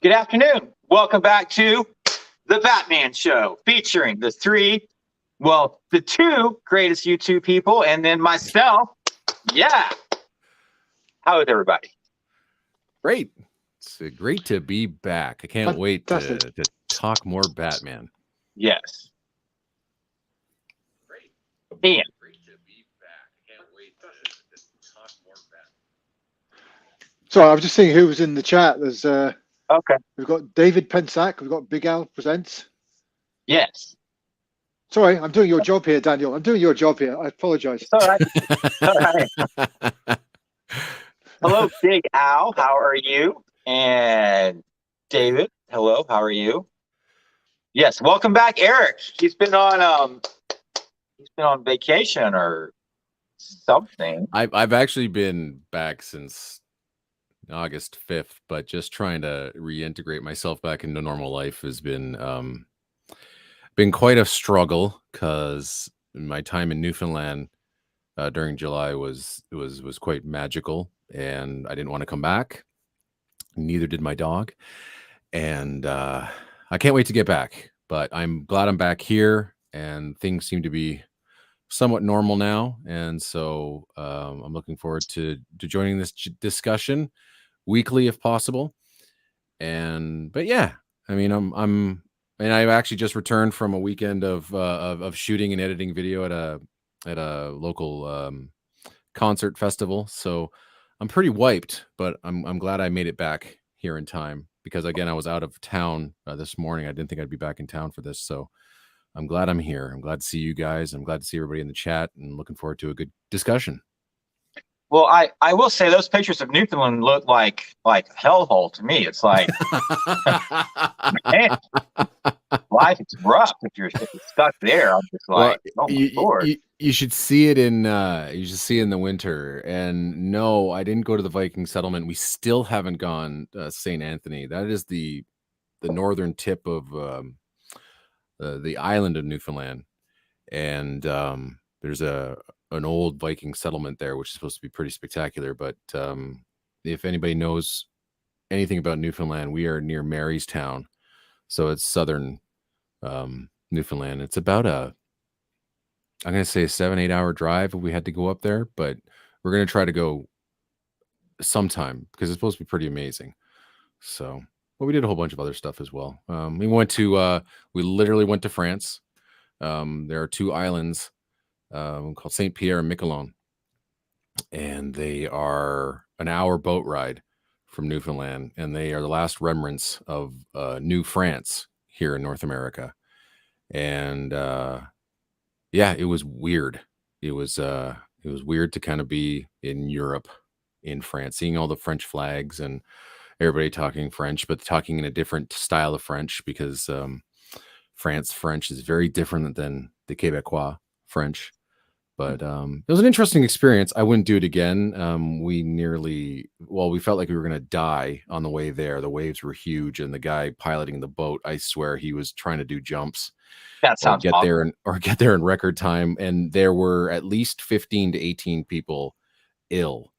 Good afternoon. Welcome back to the Batman Show, featuring the two greatest YouTube people, and then myself. Yeah. How is everybody? Great. It's great to be back. I can't wait to Fantastic. talk more Batman. Yes. Great. Ian. Great to be back. I can't wait to talk more Batman. Sorry, I was just seeing who was in the chat. There's Okay. we've got David Pensack, we've got Big Al Presents. Yes. Sorry, I'm doing your job here, Daniel. I'm doing your job here. I apologize. It's all right. All right. Hello, Big Al. How are you? And David, hello. How are you? Yes. Welcome back, Eric. He's been on vacation or something. I've actually been back since August 5th, but just trying to reintegrate myself back into normal life has been quite a struggle, because my time in Newfoundland during July was quite magical, and I didn't want to come back. Neither did my dog, and I can't wait to get back. But I'm glad I'm back here, and things seem to be somewhat normal now, and so I'm looking forward to joining this discussion weekly if possible. But yeah, I mean, I've actually just returned from a weekend of shooting and editing video at a local concert festival, so I'm pretty wiped, but I'm glad I made it back here in time, because again, I was out of town this morning. I didn't think I'd be back in town for this, so I'm glad I'm here. I'm glad to see you guys. I'm glad to see everybody in the chat, and looking forward to a good discussion. Well, I will say those pictures of Newfoundland look like hellhole to me. It's like, man, life is rough if you're stuck there. I'm just like, oh my Lord. You should see it in the winter. And no, I didn't go to the Viking settlement. We still haven't gone St. Anthony. That is the northern tip of the island of Newfoundland, and there's an old Viking settlement there, which is supposed to be pretty spectacular. But if anybody knows anything about Newfoundland, we are near Marystown, so it's southern Newfoundland. It's about I'm going to say a 7-8 hour drive if we had to go up there, but we're going to try to go sometime, because it's supposed to be pretty amazing. So, but we did a whole bunch of other stuff as well. We literally went to France. There are two islands called Saint Pierre and Miquelon, and they are an hour boat ride from Newfoundland, and they are the last remnants of New France here in North America. And yeah, it was weird. It was weird to kind of be in Europe, in France, seeing all the French flags and everybody talking French, but talking in a different style of French, because France French is very different than the Quebecois French. But it was an interesting experience. I wouldn't do it again. We felt like we were going to die on the way there. The waves were huge, and the guy piloting the boat, I swear he was trying to do jumps. That sounds awesome. Get there in record time. And there were at least 15 to 18 people ill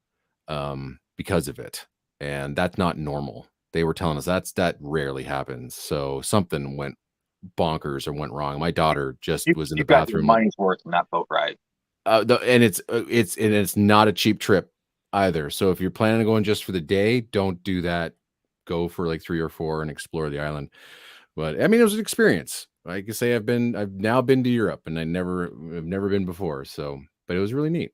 because of it. And that's not normal. They were telling us that rarely happens. So something went bonkers or went wrong. My daughter just was in the bathroom. Money's worth in that boat ride. And it's not a cheap trip either. So if you're planning on going just for the day, don't do that. Go for like 3 or 4 and explore the island. But I mean, it was an experience. I can say I've now been to Europe, and I've never been before. So, but it was really neat.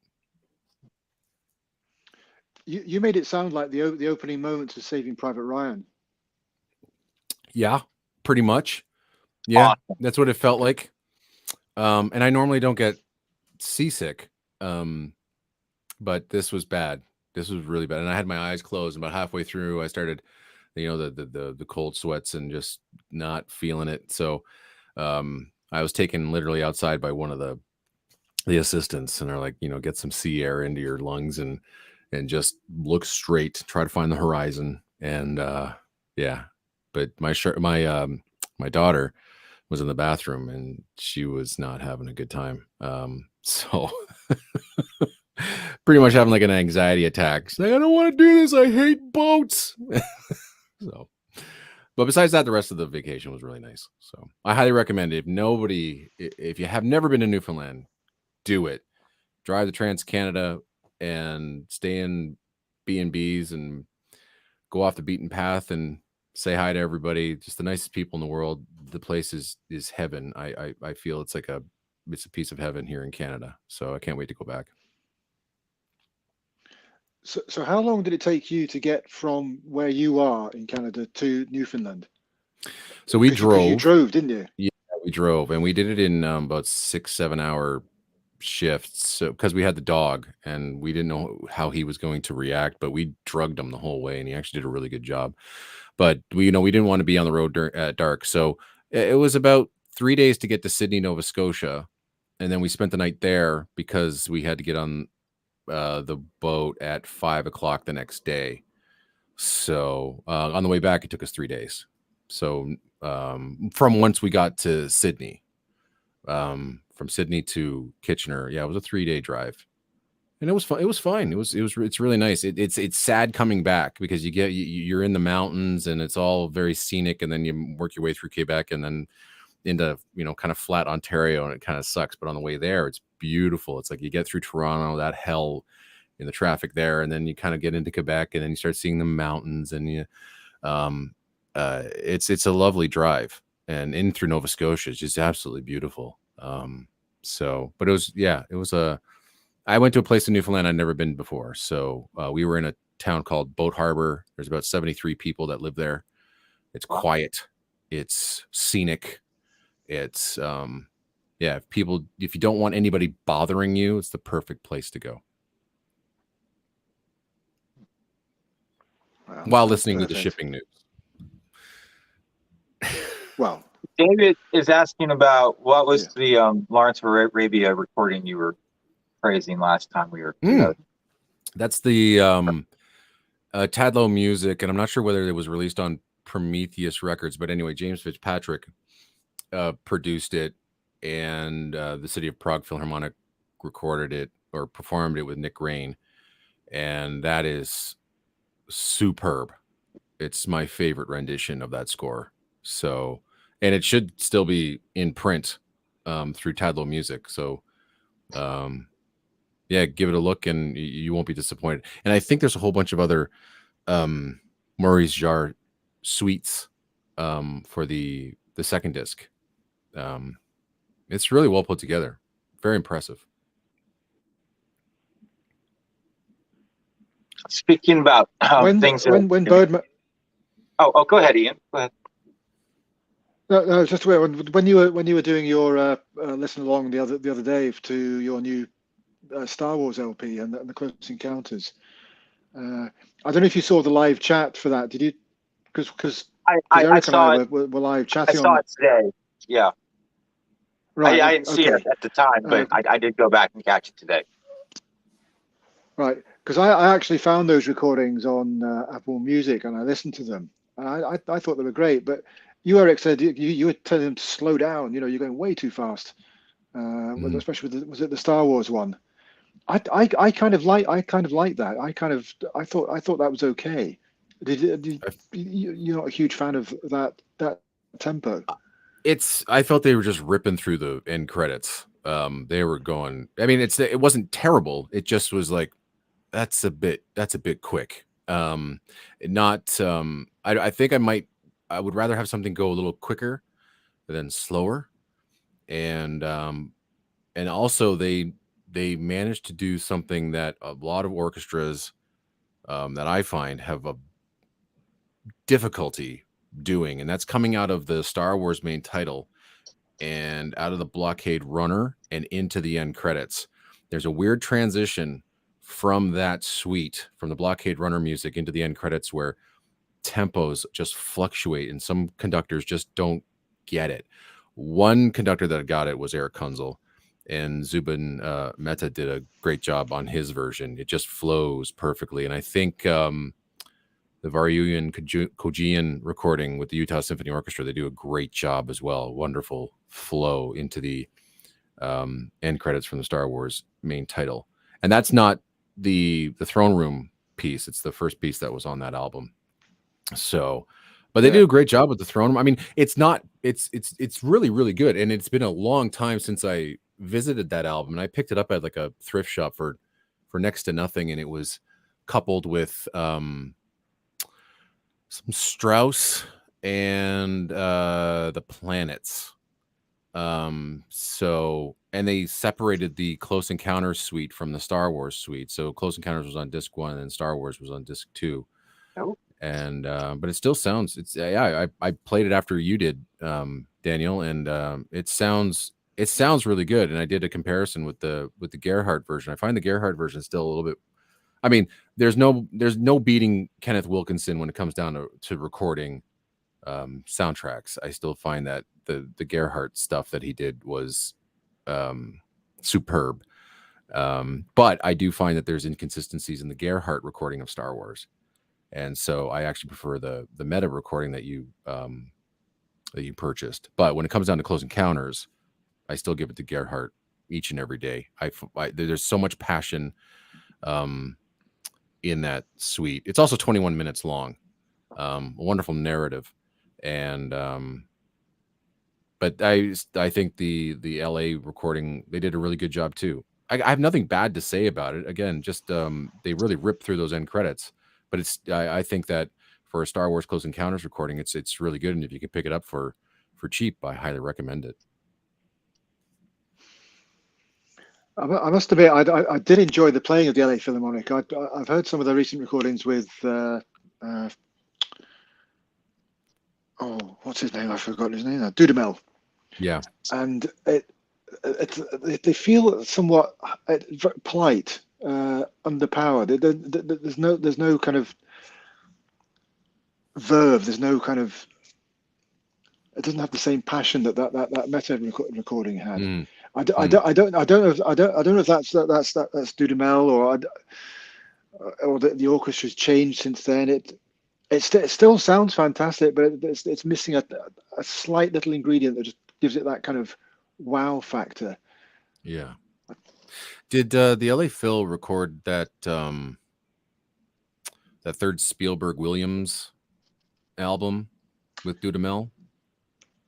You made it sound like the opening moments of Saving Private Ryan. Yeah, pretty much. Yeah, awesome. That's what it felt like. And I normally don't get seasick, but this was bad. This was really bad, and I had my eyes closed. And about halfway through, I started, the cold sweats and just not feeling it. So, I was taken literally outside by one of the assistants, and they're like, get some sea air into your lungs and just look straight, try to find the horizon. And yeah, but my daughter was in the bathroom, and she was not having a good time. So pretty much having like an anxiety attack. She's like, I don't want to do this. I hate boats. So But besides that, the rest of the vacation was really nice. So I highly recommend it. If you have never been to Newfoundland, do it. Drive the Trans-Canada and stay in B&Bs and go off the beaten path and say hi to everybody. Just the nicest people in the world. The place is heaven. I feel it's a piece of heaven here in Canada. So I can't wait to go back. So how long did it take you to get from where you are in Canada to Newfoundland? So we drove. You drove, didn't you? Yeah, we drove, and we did it in about 6-7 hour shifts. So because we had the dog, and we didn't know how he was going to react, but we drugged him the whole way, and he actually did a really good job. But we didn't want to be on the road at dark, so it was about 3 days to get to Sydney, Nova Scotia, and then we spent the night there because we had to get on the boat at 5 o'clock the next day. So on the way back, it took us 3 days. So from once we got to Sydney, from Sydney to Kitchener, yeah, it was a 3-day drive, and it was fun. It was fine. It's really nice. It's sad coming back because you're in the mountains and it's all very scenic, and then you work your way through Quebec and then into kind of flat Ontario, and it kind of sucks. But on the way there, it's beautiful. It's like you get through Toronto, that hell in the traffic there, and then you kind of get into Quebec, and then you start seeing the mountains, and it's a lovely drive, and in through Nova Scotia is just absolutely beautiful. But it was I went to a place in Newfoundland I'd never been before. So we were in a town called Boat Harbor. There's about 73 people that live there. It's quiet. It's scenic. It's if you don't want anybody bothering you, it's the perfect place to go. Wow, while listening to the shipping news. Well, David is asking about what was the Lawrence of Arabia recording you were praising last time we were together. That's the Tadlow Music, and I'm not sure whether it was released on Prometheus Records, but anyway, James Fitzpatrick produced it, and the City of Prague Philharmonic recorded it or performed it with Nick Rain, and that is superb. It's my favorite rendition of that score. So, and it should still be in print through Tadlow Music. So, give it a look, and you won't be disappointed. And I think there's a whole bunch of other Maurice Jarre suites for the second disc. It's really well put together. Very impressive. Speaking about things, when Birdman. Oh, go ahead, Ian. Go ahead. No, just when you were doing your listen along the other day to your new Star Wars LP and the Close Encounters. I don't know if you saw the live chat for that. Did you? Because Eric and I were live chatting. I saw it today. Yeah. Right. I didn't see it at the time, but I did go back and catch it today. Right, because I actually found those recordings on Apple Music and I listened to them. I thought they were great, but you, Eric, said you were telling them to slow down. You're going way too fast, especially with was it the Star Wars one? I kind of like that. I thought that was okay. You're not a huge fan of that tempo? I felt they were just ripping through the end credits. They were going. I mean, it wasn't terrible. It just was like that's a bit quick. I think I would rather have something go a little quicker than slower, and also they managed to do something that a lot of orchestras that I find have a difficulty doing, and that's coming out of the Star Wars main title and out of the Blockade Runner and into the end credits. There's a weird transition from that suite, from the Blockade Runner music into the end credits, where tempos just fluctuate and some conductors just don't get it. One conductor that got it was Eric Kunzel, and Zubin Mehta did a great job on his version. It just flows perfectly. And I think the Varyuyan Kojian recording with the Utah Symphony Orchestra, they do a great job as well. Wonderful flow into the end credits from the Star Wars main title. And that's not the throne room piece. It's the first piece that was on that album. So But they do a great job with the throne. I mean, it's really, really good. And it's been a long time since I visited that album. And I picked it up at like a thrift shop for next to nothing. And it was coupled with some Strauss and the Planets. So, and they separated the Close Encounters suite from the Star Wars suite. So Close Encounters was on disc 1 and Star Wars was on disc 2. Oh. And but it still sounds, it's I played it after you did, Daniel, and it sounds really good. And I did a comparison with the Gerhardt version. I find the Gerhardt version still a little bit, I mean, there's no beating Kenneth Wilkinson when it comes down to recording soundtracks. I still find that the Gerhardt stuff that he did was superb. But I do find that there's inconsistencies in the Gerhardt recording of Star Wars. And so I actually prefer the meta recording that you purchased. But when it comes down to Close Encounters, I still give it to Gerhardt each and every day. There's so much passion in that suite. It's also 21 minutes long. A wonderful narrative. And but I think the LA recording, they did a really good job too. I have nothing bad to say about it. Again, just they really ripped through those end credits. But I think that for a Star Wars Close Encounters recording, it's really good. And if you can pick it up for cheap, I highly recommend it. I must admit, I did enjoy the playing of the LA Philharmonic. I've heard some of the recent recordings with what's his name? I've forgotten his name now. Dudamel. Yeah. And they feel somewhat polite. Underpowered. There's no kind of verve. There's no kind of. It doesn't have the same passion that meta recording had. I don't know if that's Dudamel or the orchestra's changed since then. It still sounds fantastic, but it's missing a slight little ingredient that just gives it that kind of wow factor. Yeah. Did the LA Phil record that third Spielberg Williams album with Dudamel?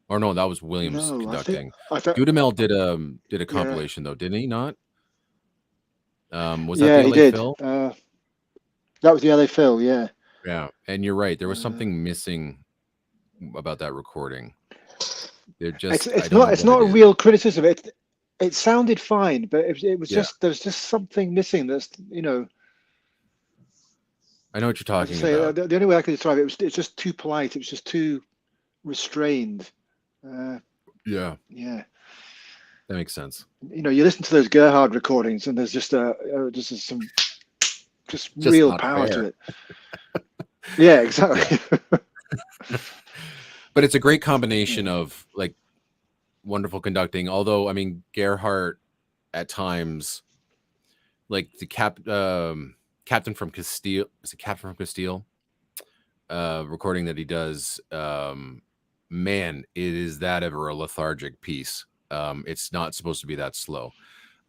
Or no, that was Williams conducting. Dudamel did a compilation though, didn't he? Not? Was that the LA Phil? That was the LA Phil, yeah. Yeah, and you're right. There was something missing about that recording. It's not a real criticism. It sounded fine, but it was just there's just something missing. That's I know what you're talking about. The only way I could describe it's just too polite. It was just too restrained. Yeah, that makes sense. You listen to those Gerhard recordings, and there's just some real power to it. Yeah, exactly. But it's a great combination of like wonderful conducting. Although, I mean, Gerhardt at times, like the Captain from Castile, is it Captain from Castile? Recording that he does, man, it is that ever a lethargic piece. It's not supposed to be that slow.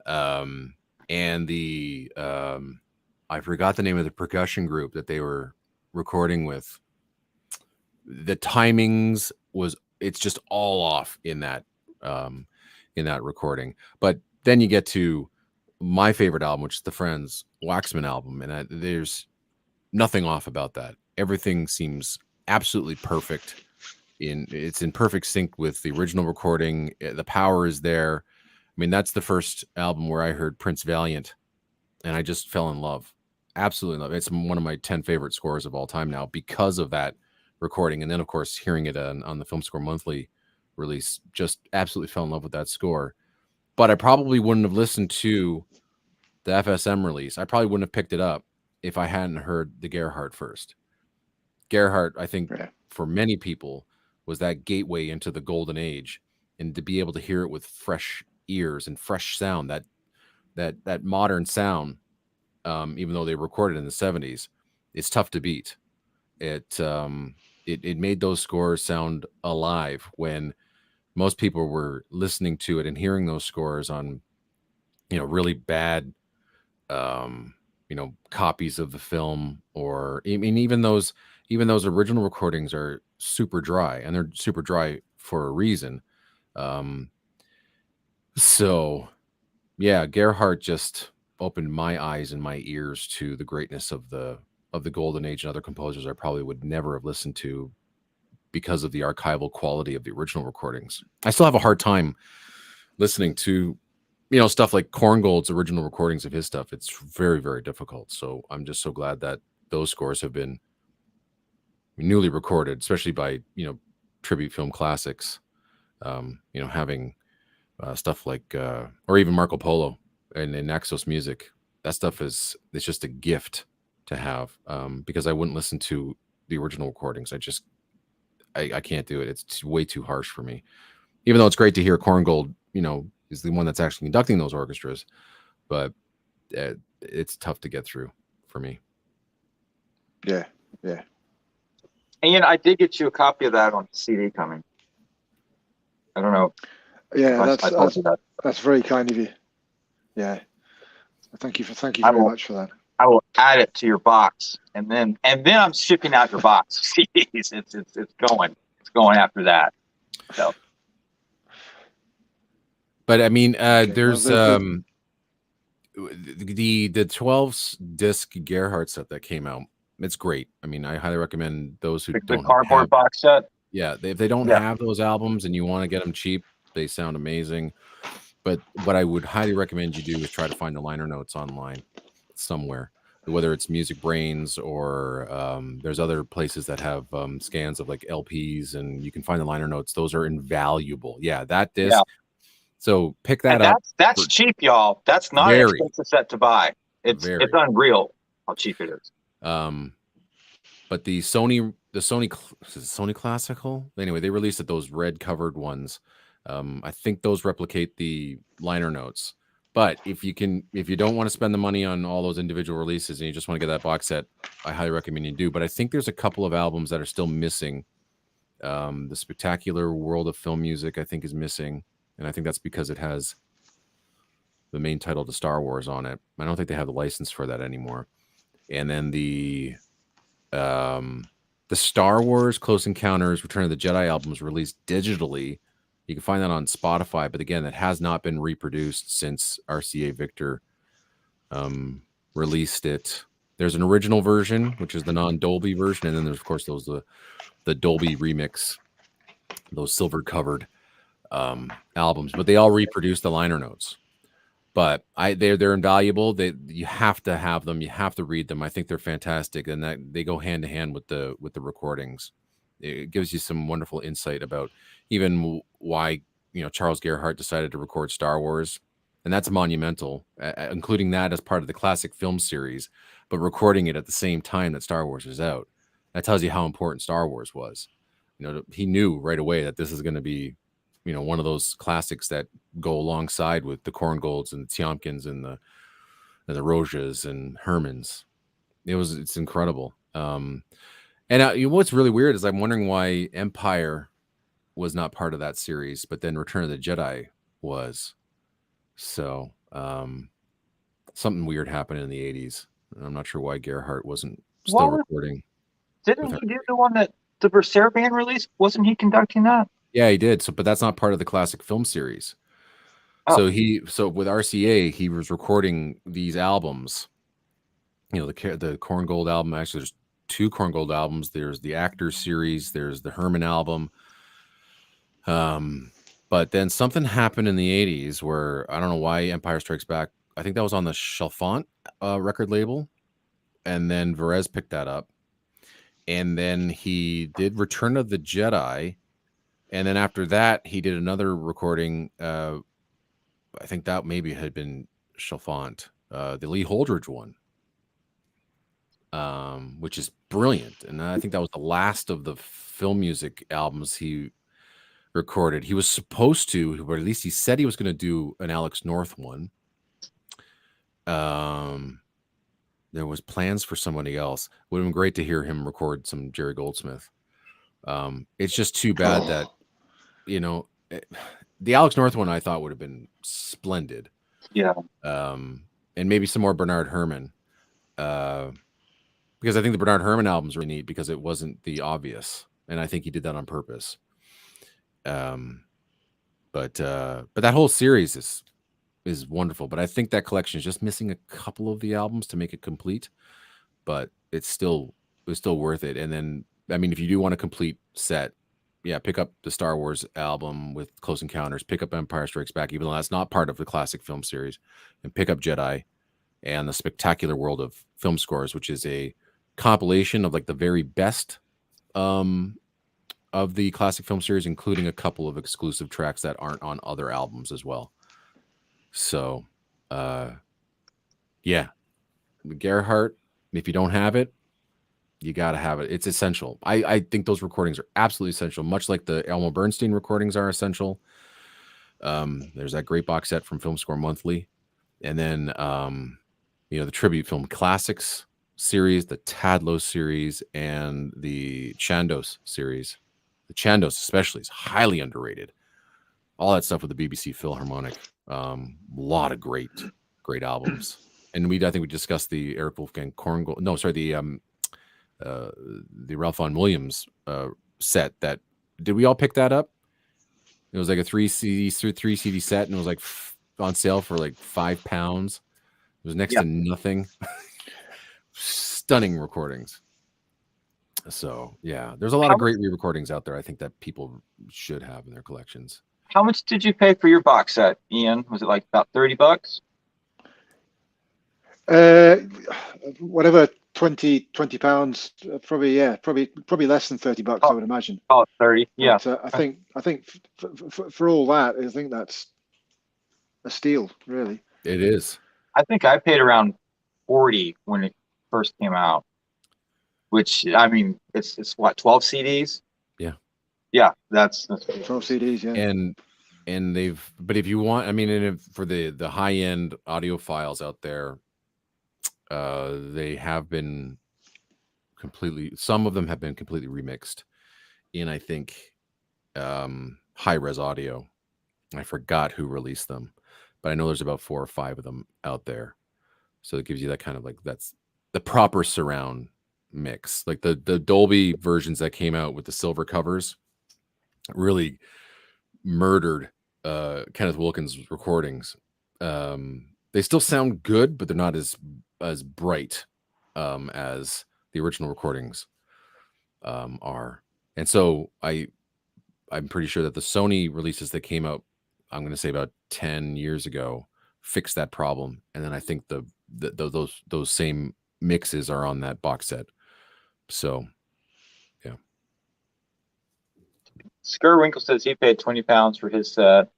And the I forgot the name of the percussion group that they were recording with. The timings it's just all off in that recording. But then you get to my favorite album, which is the Friends Waxman album, and there's nothing off about that. Everything seems absolutely perfect. It's in perfect sync with the original recording. The power is there. I mean, that's the first album where I heard Prince Valiant, and I just fell in love. Absolutely love it. It's one of my 10 favorite scores of all time now because of that recording. And then, of course, hearing it on the Film Score Monthly release, just absolutely fell in love with that score. But I probably wouldn't have listened to the FSM release. I probably wouldn't have picked it up if I hadn't heard the Gerhardt first. Gerhardt, I think, for many people, was that gateway into the golden age, and to be able to hear it with fresh ears and fresh sound, that modern sound, even though they recorded in the 70s, it's tough to beat. It made those scores sound alive when most people were listening to it and hearing those scores on, really bad, copies of the film, or I mean, even those even those original recordings are super dry, and they're super dry for a reason. So yeah, Gerhardt just opened my eyes and my ears to the greatness of the golden age and other composers I probably would never have listened to because of the archival quality of the original recordings. I still have a hard time listening to, stuff like Korngold's original recordings of his stuff. It's very, very difficult. So I'm just so glad that those scores have been newly recorded, especially by, tribute film classics, having stuff like, or even Marco Polo and Naxos Music. That stuff it's just a gift to have, because I wouldn't listen to the original recordings. I can't do it. It's way too harsh for me. Even though it's great to hear Korngold, is the one that's actually conducting those orchestras, but it's tough to get through for me. Yeah. And I did get you a copy of that on CD coming. I don't know. Yeah, that's very kind of you. Yeah, thank you very much for that. I will add it to your box, and then I'm shipping out your box of CDs. It's going after that. So. But I mean, Okay, there's well, the 12 disc Gerhardt set that came out. It's great. I mean, I highly recommend those who don't the cardboard box set. Yeah, if they don't have those albums and you want to get them cheap, they sound amazing. But what I would highly recommend you do is try to find the liner notes online somewhere, whether it's Music Brains or there's other places that have scans of like LPs, and you can find the liner notes. Those are invaluable. Yeah, that disc. Yeah. So pick that up. That's cheap, y'all. That's not an expensive set to buy. It's unreal how cheap it is. But the Sony Classical. Anyway, they released those red covered ones. I think those replicate the liner notes. But if you don't want to spend the money on all those individual releases and you just want to get that box set, I highly recommend you do. But I think there's a couple of albums that are still missing. The Spectacular World of Film Music, I think, is missing. And I think that's because it has the main title to Star Wars on it. I don't think they have the license for that anymore. And then the Star Wars Close Encounters Return of the Jedi album was released digitally. You can find that on Spotify, but again, that has not been reproduced since RCA Victor released it. There's an original version, which is the non-Dolby version, and then there's, of course, the Dolby remix, those silver-covered albums. But they all reproduce the liner notes. But they're invaluable. You have to have them. You have to read them. I think they're fantastic, and that they go hand to hand with the recordings. It gives you some wonderful insight about even why Charles Gerhardt decided to record Star Wars, and that's monumental, including that as part of the classic film series, but recording it at the same time that Star Wars is out. That tells you how important Star Wars was. He knew right away that this is going to be one of those classics that go alongside with the Korngolds and the Tiomkins and the Rojas and Hermans. It's incredible. And what's really weird is I'm wondering why Empire was not part of that series, but then Return of the Jedi was. So something weird happened in the 80s. I'm not sure why Gerhardt wasn't still recording. Didn't he do the one that the Berserk band released? Wasn't he conducting that? Yeah, he did. But that's not part of the classic film series. Oh. So with RCA, he was recording these albums. The Korngold album. Actually, there's 2 Korngold albums. There's the Actors series. There's the Herman album. But then something happened in the 80s where I don't know why Empire Strikes Back. I think that was on the Chalfant record label, and then Varese picked that up, and then he did Return of the Jedi. And then after that, he did another recording. I think that maybe had been Chalfant, the Lee Holdridge one, which is brilliant. And I think that was the last of the film music albums he recorded. He was supposed to, or at least he said he was going to do an Alex North one. There was plans for somebody else. Would have been great to hear him record some Jerry Goldsmith. It's just too bad that, the Alex North one I thought would have been splendid. Yeah. And maybe some more Bernard Herrmann. Because because I think the Bernard Herrmann albums were neat because it wasn't the obvious, and I think he did that on purpose. But that whole series is wonderful. But I think that collection is just missing a couple of the albums to make it complete. But it's still worth it. And then, I mean, if you do want a complete set, yeah, pick up the Star Wars album with Close Encounters, pick up Empire Strikes Back, even though that's not part of the classic film series, and pick up Jedi and the Spectacular World of Film Scores, which is a compilation of like the very best of the classic film series, including a couple of exclusive tracks that aren't on other albums as well. So, yeah, Gerhardt, if you don't have it, you got to have it. It's essential. I think those recordings are absolutely essential, much like the Elmo Bernstein recordings are essential. There's that great box set from Film Score Monthly. And then, the Tribute Film Classics series, the Tadlow series, and the Chandos series. The Chandos especially is highly underrated. All that stuff with the BBC Philharmonic. A lot of great albums. And I think we discussed the Eric Wolfgang Korngold. No, sorry, the Ralph Vaughan Williams set. That did we all pick that up? It was like a 3 CD set, and it was like on sale for like £5. It was next to nothing. Stunning recordings. So yeah, there's a lot of great re-recordings out there. I think that people should have in their collections. How much did you pay for your box set, Ian? Was it like about $30? Whatever, 20 pounds, probably less than $30, I would imagine. Oh, 30, yeah. But, I think for all that, I think that's a steal, really. It is. I think I paid around 40 when it first came out, which, I mean, it's what, 12 CDs? Yeah, that's 12 CDs, yeah. And but if you want, I mean, and for the high end audiophiles out there, they have been some of them have been completely remixed in, I think, high res audio. I forgot who released them, but I know there's about 4 or 5 of them out there. So it gives you that kind of like, that's the proper surround mix. Like the Dolby versions that came out with the silver covers really murdered Kenneth Wilkins' recordings. They still sound good, but they're not as bright as the original recordings are. And so I'm pretty sure that the Sony releases that came out, I'm going to say about 10 years ago, fixed that problem. And then I think those same mixes are on that box set. So yeah. Skirwinkle says he paid £20 for his set.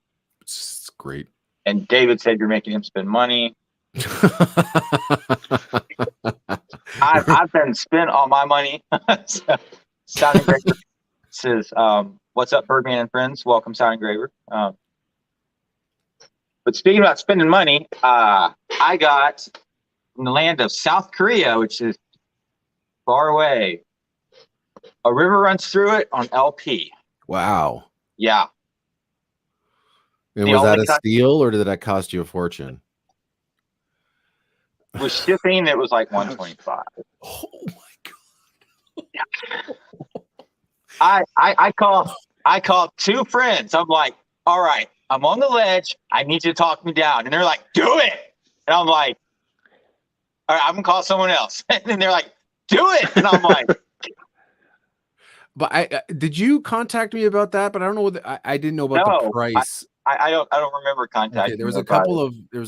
It's great. And David said you're making him spend money. I've been spent all my money. Sound Engraver says, "What's up, Birdman and friends? Welcome, Sound Engraver." But speaking about spending money, I got from the land of South Korea, which is far away. A River Runs Through It on LP. Wow. Yeah. And was that a steal, or did that cost you a fortune? With shipping, it was like $125. Oh my god! Yeah. I called 2 friends. I'm like, all right, I'm on the ledge. I need you to talk me down. And they're like, do it. And I'm like, all right, I'm gonna call someone else. And then they're like, do it. And I'm like, but did you contact me about that? But I don't know what I didn't know about the price. I don't remember contacting. Okay, there was a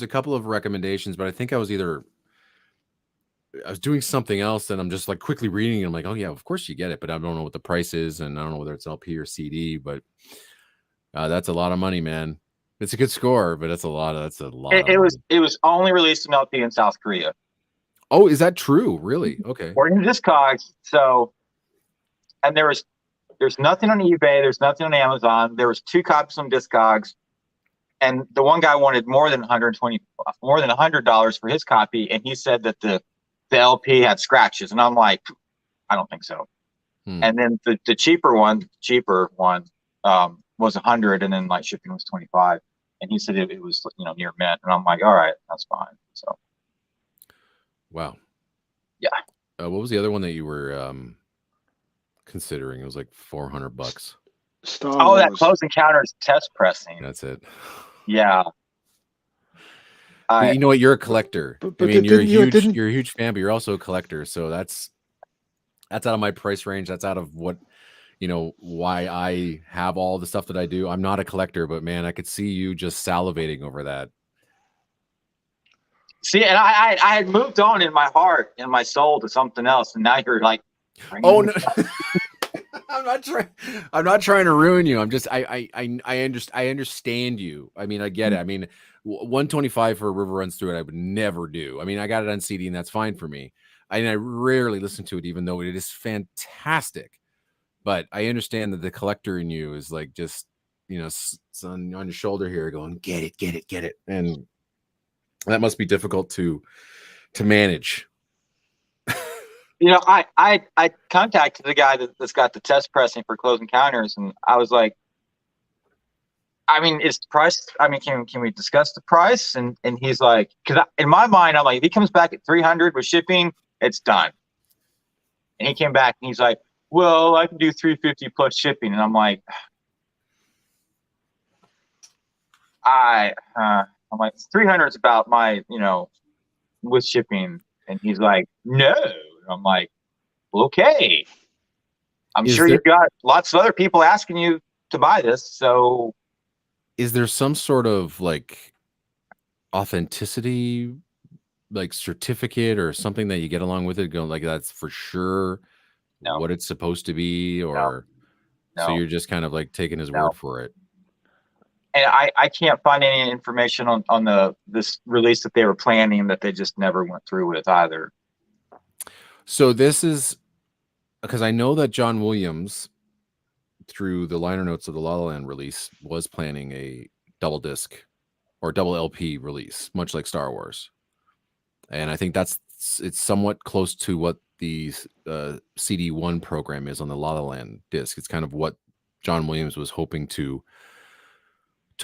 couple of recommendations, but I think I was doing something else, and I'm just like quickly reading, and I'm like, oh yeah, of course you get it, but I don't know what the price is, and I don't know whether it's LP or CD, but that's a lot of money, man. It's a good score, but that's a lot. It was only released in LP in South Korea. Oh, is that true? Really? Okay. Or in Discogs. So, and there's nothing on eBay. There's nothing on Amazon. There was 2 copies on Discogs. And the one guy wanted more than $100 for his copy, and he said that the LP had scratches, and I'm like, I don't think so. And then the cheaper one was 100, and then like shipping was 25, and he said it was near mint, and I'm like, all right, that's fine. So, wow, yeah, What was the other one that you were considering? It was like $400. Star Oh, that Wars. Close Encounters test pressing. That's it. Yeah. But you know what? You're a collector. But I mean, didn't you're a huge fan, but you're also a collector. So that's out of my price range. That's out of what, why I have all the stuff that I do. I'm not a collector, but man, I could see you just salivating over that. See, and I had moved on in my heart and my soul to something else, and now you're like, oh no. I'm not trying to ruin you. I'm just I understand you. I mean, I get it. I mean, 125 for a River Runs Through It, I would never do. I mean, I got it on CD and that's fine for me. I rarely listen to it, even though it is fantastic. But I understand that the collector in you is like just, on your shoulder here going, get it. And that must be difficult to manage. I contacted the guy that's got the test pressing for Close Encounters, and I was like, I mean, is the price? I mean, can we discuss the price? And he's like, because in my mind, I'm like, if he comes back at 300 with shipping, it's done. And he came back and he's like, well, I can do 350 plus shipping, and I'm like, I'm like 300 is about my, with shipping, and he's like, no. I'm like, well, okay. I'm sure you've got lots of other people asking you to buy this. So is there some sort of like authenticity, like certificate or something that you get along with it going like that's for sure what it's supposed to be? Or so you're just kind of like taking his word for it? And I can't find any information on this release that they were planning that they just never went through with either. So this is because I know that John Williams, through the liner notes of the La La Land release, was planning a double disc or double LP release, much like Star Wars. And I think it's somewhat close to what the CD1 program is on the La La Land disc. It's kind of what John Williams was hoping to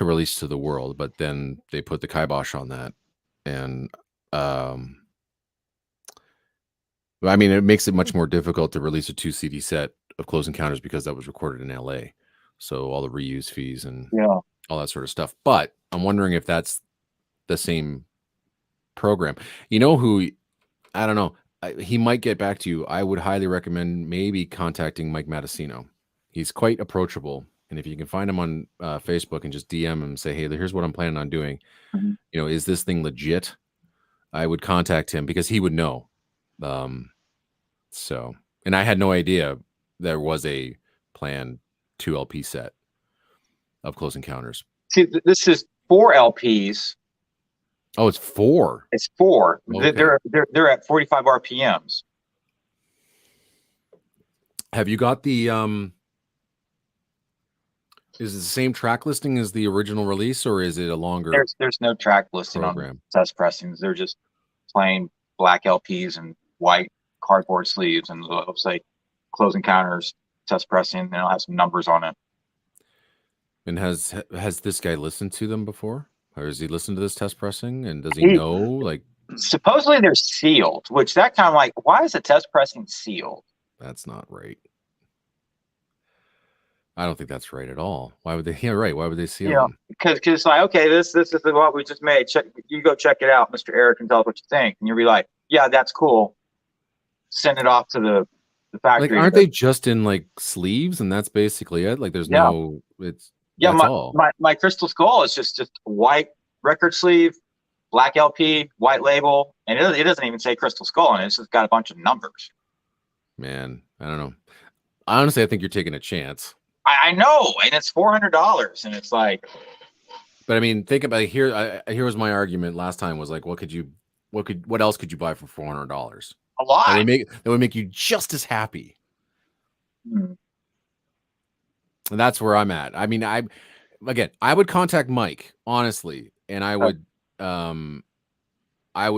release to the world, but then they put the kibosh on that. And I mean, it makes it much more difficult to release a 2 CD set of Close Encounters because that was recorded in LA. So all the reuse fees and all that sort of stuff. But I'm wondering if that's the same program. You know who, I don't know, he might get back to you. I would highly recommend maybe contacting Mike Matessino. He's quite approachable. And if you can find him on Facebook and just DM him and say, hey, here's what I'm planning on doing. Mm-hmm. Is this thing legit? I would contact him because he would know. So, and I had no idea there was a planned 2 LP set of Close Encounters. See, this is 4 LPs. Oh, it's 4. It's 4. Okay. They're at 45 RPMs. Have you got the is it the same track listing as the original release, or is it a longer? There's no track listing program on test pressings. They're just plain black LPs and white cardboard sleeves, and it'll say Close Encounters test pressing, and it'll have some numbers on it. And has this guy listened to them before, or has he listened to this test pressing, and does he know? Like, supposedly they're sealed, which that kind of like, why is the test pressing sealed? That's not right. I don't think that's right at all. Why would they? Yeah, right. Why would they seal them? Because it's like, okay, this is what we just made. You go check it out, Mr. Eric, and tell us what you think. And you'll be like, yeah, that's cool. Send it off to the factory. Like, aren't they just in like sleeves, and that's basically it? Like, there's no. It's that's all. My Crystal Skull is just white record sleeve, black LP, white label, and it doesn't even say Crystal Skull, and it's just got a bunch of numbers. Man, I don't know. Honestly, I think you're taking a chance. I know, and it's $400, and it's like. But I mean, think about it. Here was my argument last time. Was like, what else could you buy for $400? A lot. That would make you just as happy. And that's where I'm at. I mean, I would contact Mike, honestly, and I would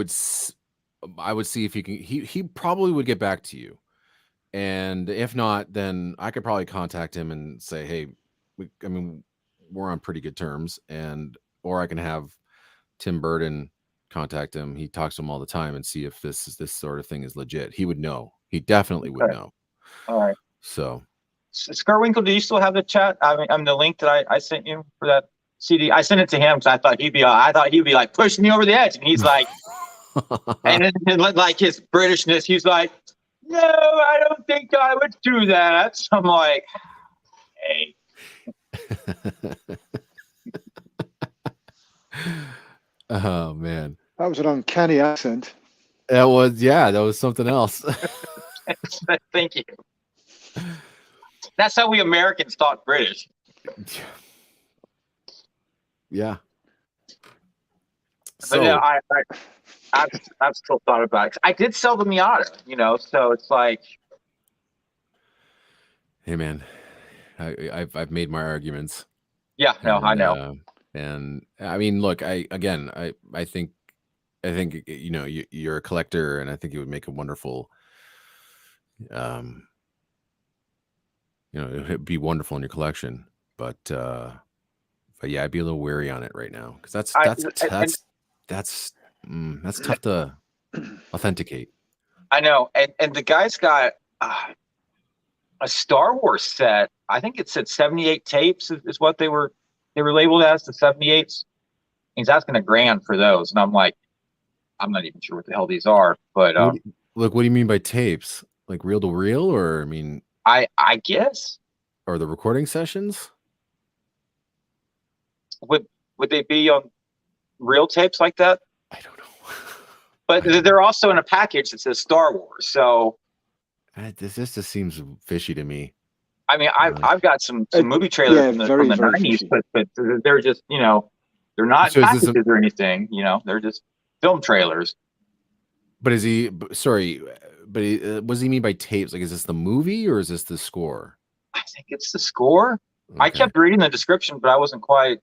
see if he can. He probably would get back to you. And if not, then I could probably contact him and say, hey, we're on pretty good terms, or I can have Tim Burton contact him. He talks to him all the time and see if this sort of thing is legit. He would know. He definitely would know. All right. So, Skirwinkle, do you still have the chat? I mean, the link that I sent you for that CD. I sent it to him because I thought he'd be like pushing me over the edge, and he's like, and then like his Britishness, he's like, no, I don't think I would do that. So I'm like, hey. Oh man, That was an uncanny accent. that was something else. Thank you. That's how we Americans talk British. Yeah. But yeah, I've still thought about it. I did sell the Miata, so it's like, hey man, I've made my arguments. Yeah, no, I know. And I mean, look, I think you're a collector, and I think it would make a wonderful, it'd be wonderful in your collection. But yeah, I'd be a little wary on it right now because that's tough to authenticate. I know, and the guy's got a Star Wars set. I think it said 78 tapes is what they were labeled as, the 78s. He's asking $1,000 for those, and I'm like, I'm not even sure what the hell these are. But look, what do you mean by tapes? Like reel to reel, or I mean, I guess, or the recording sessions? Would they be on real tapes like that? I don't know. But they're also in a package that says Star Wars. So this just seems fishy to me. I mean, I've got some movie trailers from the 90s, but they're just, they're not packages or anything. They're just film trailers. But is he? Sorry, but what does he mean by tapes? Like, is this the movie or is this the score? I think it's the score. Okay. I kept reading the description, but I wasn't quite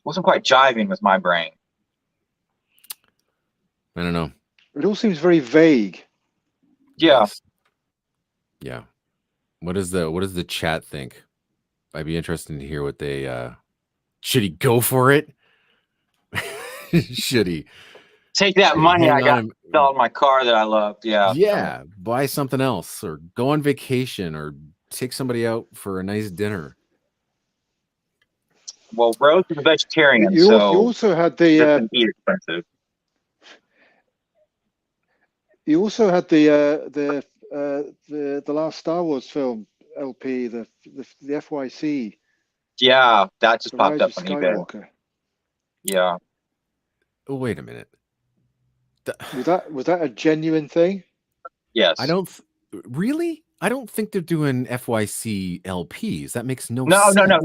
jiving with my brain. I don't know. It all seems very vague. Yeah. Yes. Yeah. What does the chat think? I'd be interested to hear what they should he go for it? Should he take that money I got selling my car that I loved? Yeah, buy something else or go on vacation or take somebody out for a nice dinner. Well, Rose is a vegetarian, you also had the expensive. You also had the last Star Wars film LP, the FYC. Yeah, that just popped up on eBay. Yeah. Oh, wait a minute. Was that a genuine thing? Yes. Really? I don't think they're doing FYC LPs. That makes no sense. No.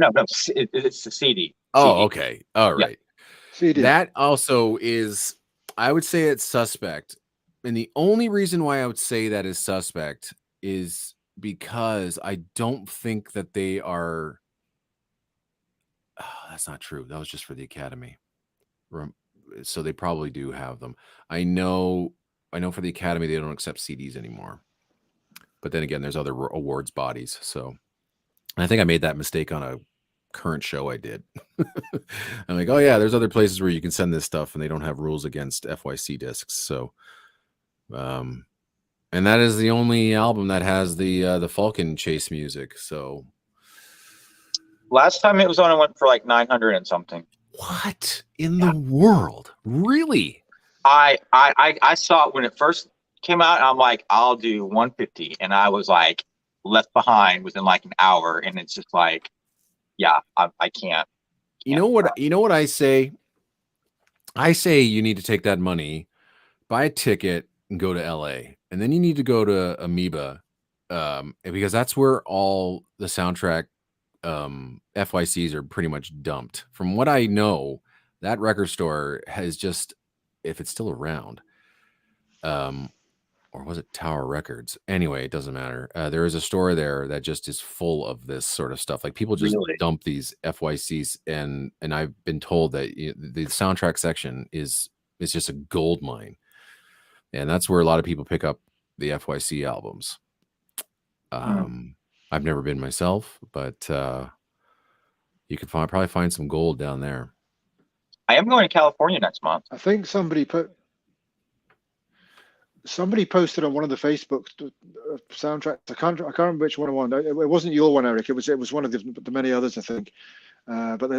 It's the CD. Oh, okay. All right. Yeah. CD. That also is, I would say it's suspect. And the only reason why I would say that is suspect is because I don't think that they are. Oh, that's not true. That was just for the Academy. So they probably do have them. I know for the Academy, they don't accept CDs anymore. But then again, there's other awards bodies. So I think I made that mistake on a current show I did. I'm like, oh yeah, there's other places where you can send this stuff and they don't have rules against FYC discs. So, and that is the only album that has the Falcon chase music. So last time it was on, it went for like 900 and something. What in the world? Really? I saw it when it first came out, and I'm like, I'll do 150, and I was like left behind within like an hour, and it's just like, yeah, I can't. You know what I say? I say you need to take that money, buy a ticket, and go to LA, and then you need to go to Amoeba, because that's where all the soundtrack FYCs are pretty much dumped. From what I know, that record store has just, if it's still around, or was it Tower Records? Anyway, it doesn't matter. There is a store there that just is full of this sort of stuff. Like people just dump these FYCs, and I've been told that the soundtrack section is just a gold mine, and that's where a lot of people pick up the FYC albums. I've never been myself, but you could probably find some gold down there. I am going to California next month. I think somebody posted on one of the Facebook soundtracks. I can't remember which one it was. It wasn't your one, Eric. It was one of the many others, I think. But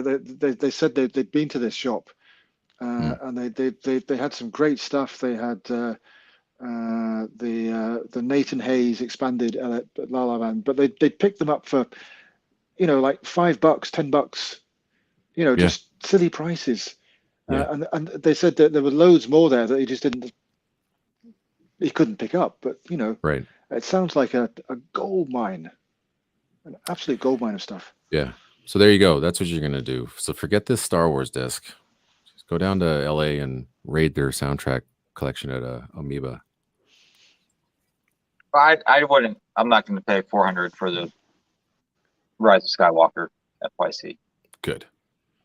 they said they'd been to this shop, and they had some great stuff. They had the Nathan Hayes expanded La La Land, but they picked them up for, like $5, $10, just silly prices. And they said that there were loads more there that he couldn't pick up. But Right. it sounds like a gold mine, an absolute gold mine of stuff. Yeah. So there you go. That's what you're gonna do. So forget this Star Wars disc. Just go down to LA and raid their soundtrack collection at Amoeba. I wouldn't. I'm not going to pay $400 for the Rise of Skywalker FYC. Good.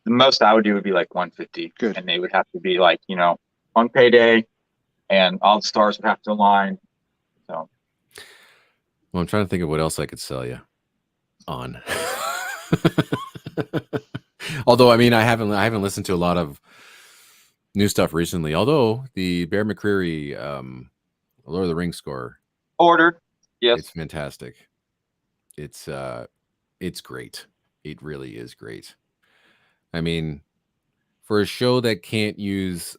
The most I would do would be like $150. Good. And they would have to be like, on payday, and all the stars would have to align. So. Well, I'm trying to think of what else I could sell you on. Although, I mean, I haven't listened to a lot of new stuff recently. Although the Bear McCreary Lord of the Rings score Ordered. Yes. It's fantastic. It's great. It really is great. I mean, for a show that can't use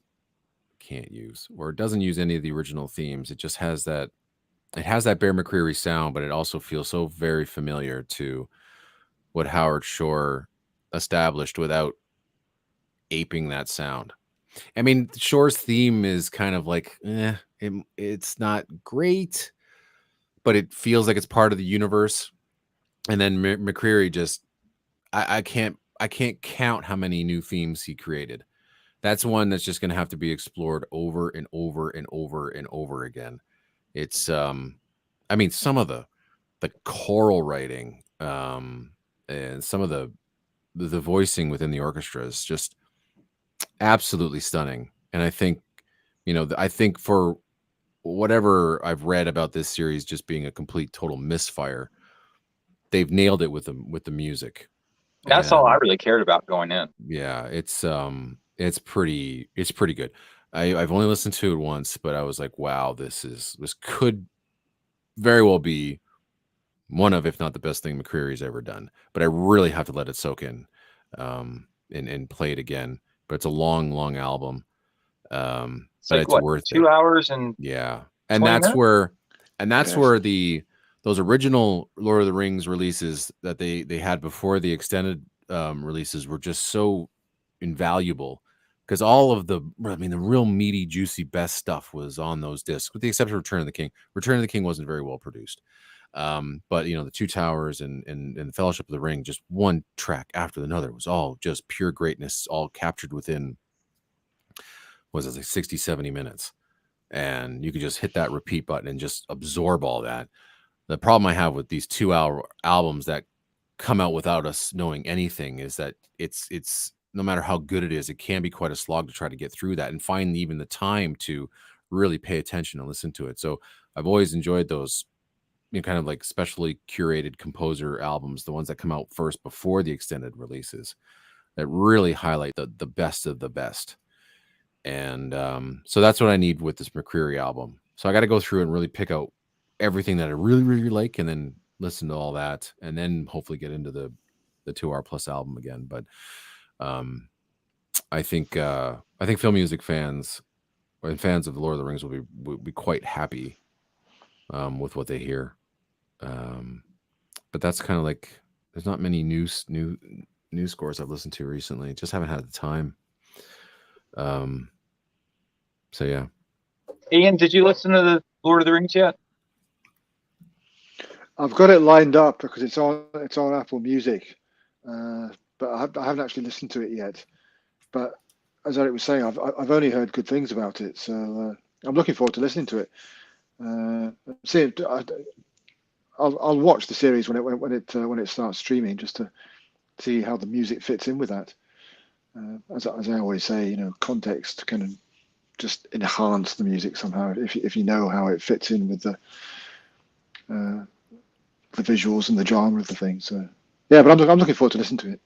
or doesn't use any of the original themes, it just has that Bear McCreary sound, but it also feels so very familiar to what Howard Shore established without aping that sound. I mean, Shore's theme is kind of like, it's not great, but it feels like it's part of the universe. And then McCreary just, I can't count how many new themes he created. That's one that's just going to have to be explored over and over and over and over again. It's, I mean, some of the choral writing, and some of the voicing within the orchestra is just absolutely stunning. And I think, I think for whatever I've read about this series just being a complete total misfire, they've nailed it with the music. That's all I really cared about going in. Yeah, it's pretty good. I've only listened to it once, but I was like, wow, this could very well be one of, if not the best thing McCreary's ever done. But I really have to let it soak in, and play it again. But it's a long album. It's but like, it's what, worth 2 it. hours and Yeah, and 20 that's minutes? where those original Lord of the Rings releases that they had before the extended releases were just so invaluable, because all of the real meaty, juicy, best stuff was on those discs, with the exception of Return of the King. Return of the King wasn't very well produced. But the Two Towers and the Fellowship of the Ring, just one track after another, was all just pure greatness, all captured within, was it like 60, 70 minutes. And you could just hit that repeat button and just absorb all that. The problem I have with these 2-hour albums that come out without us knowing anything is that it's no matter how good it is, it can be quite a slog to try to get through that and find even the time to really pay attention and listen to it. So I've always enjoyed those, kind of like specially curated composer albums, the ones that come out first before the extended releases, that really highlight the best of the best. And so that's what I need with this McCreary album. So I got to go through and really pick out everything that I really, really like, and then listen to all that, and then hopefully get into the 2-hour plus album again. But I think film music fans and fans of the Lord of the Rings will be quite happy with what they hear. But that's kind of like, there's not many new scores I've listened to recently. Just haven't had the time. So yeah. Ian, did you listen to the Lord of the Rings yet? I've got it lined up because it's on Apple Music, but I haven't actually listened to it yet. But as Eric was saying, I've only heard good things about it, so I'm looking forward to listening to it. I'll watch the series when it starts streaming, just to see how the music fits in with that. As I always say, context can just enhance the music somehow if you know how it fits in with the visuals and the genre of the thing. So yeah, but I'm looking forward to listening to it.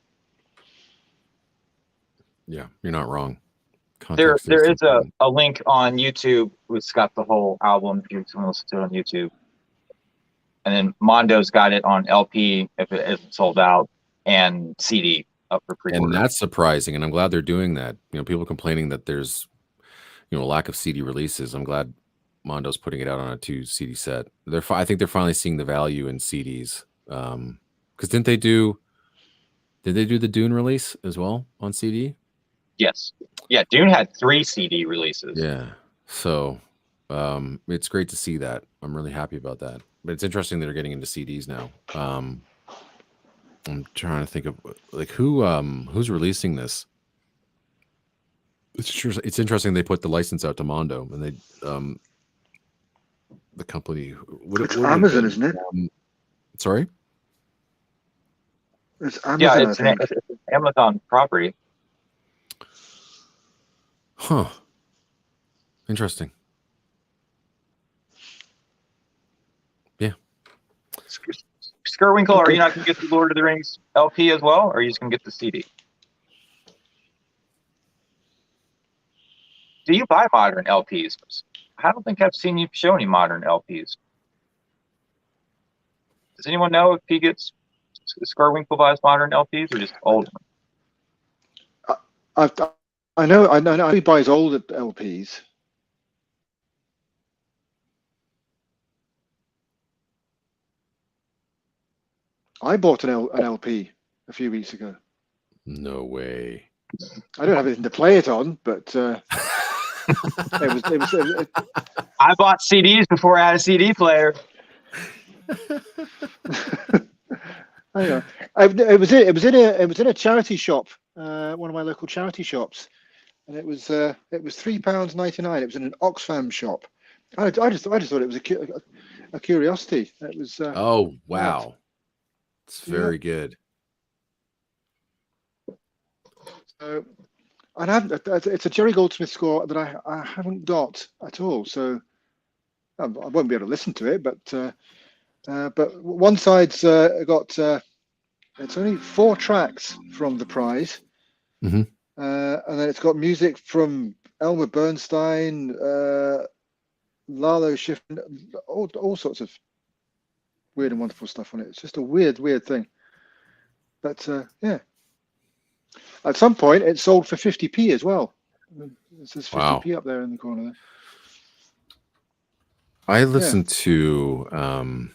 Yeah, you're not wrong. There Context is important. a link on YouTube. It's got the whole album if you want to listen to it on YouTube. And then Mondo's got it on LP if it isn't sold out, and CD up for pre-order. And that's surprising, and I'm glad they're doing that. People complaining that there's lack of CD releases. I'm glad Mondo's putting it out on a 2 CD set. I think they're finally seeing the value in CDs. Because did they do the Dune release as well on CD? Yes. Yeah, Dune had 3 CD releases. Yeah. So it's great to see that. I'm really happy about that. But it's interesting that they're getting into CDs now. I'm trying to think of like who's releasing this. It's interesting they put the license out to Mondo, and they the company. It's Amazon, isn't it? Sorry. It's Amazon. Yeah, it's an Amazon property. Huh. Interesting. Yeah. Skirwinkle, are you not going to get the Lord of the Rings LP as well, or are you just going to get the CD? Do you buy modern LPs? I don't think I've seen you show any modern LPs. Does anyone know if he gets Skirwinkle buys modern LPs or just old ones? I know he buys old LPs. I bought an LP a few weeks ago. No way. I don't have anything to play it on, but it was. I bought CDs before I had a CD player. I know. It was in a charity shop, one of my local charity shops, and it was £3.99. It was in an Oxfam shop. I just thought it was a curiosity. It was. Oh wow, it's very good. So, and it's a Jerry Goldsmith score that I haven't got at all. So I won't be able to listen to it, but one side's got it's only 4 tracks from the prize, mm-hmm. And then it's got music from Elmer Bernstein, Lalo Schifrin, all sorts of weird and wonderful stuff on it. It's just a weird thing. But yeah, at some point it sold for 50p as well. It says 50p up there in the corner there. I listened to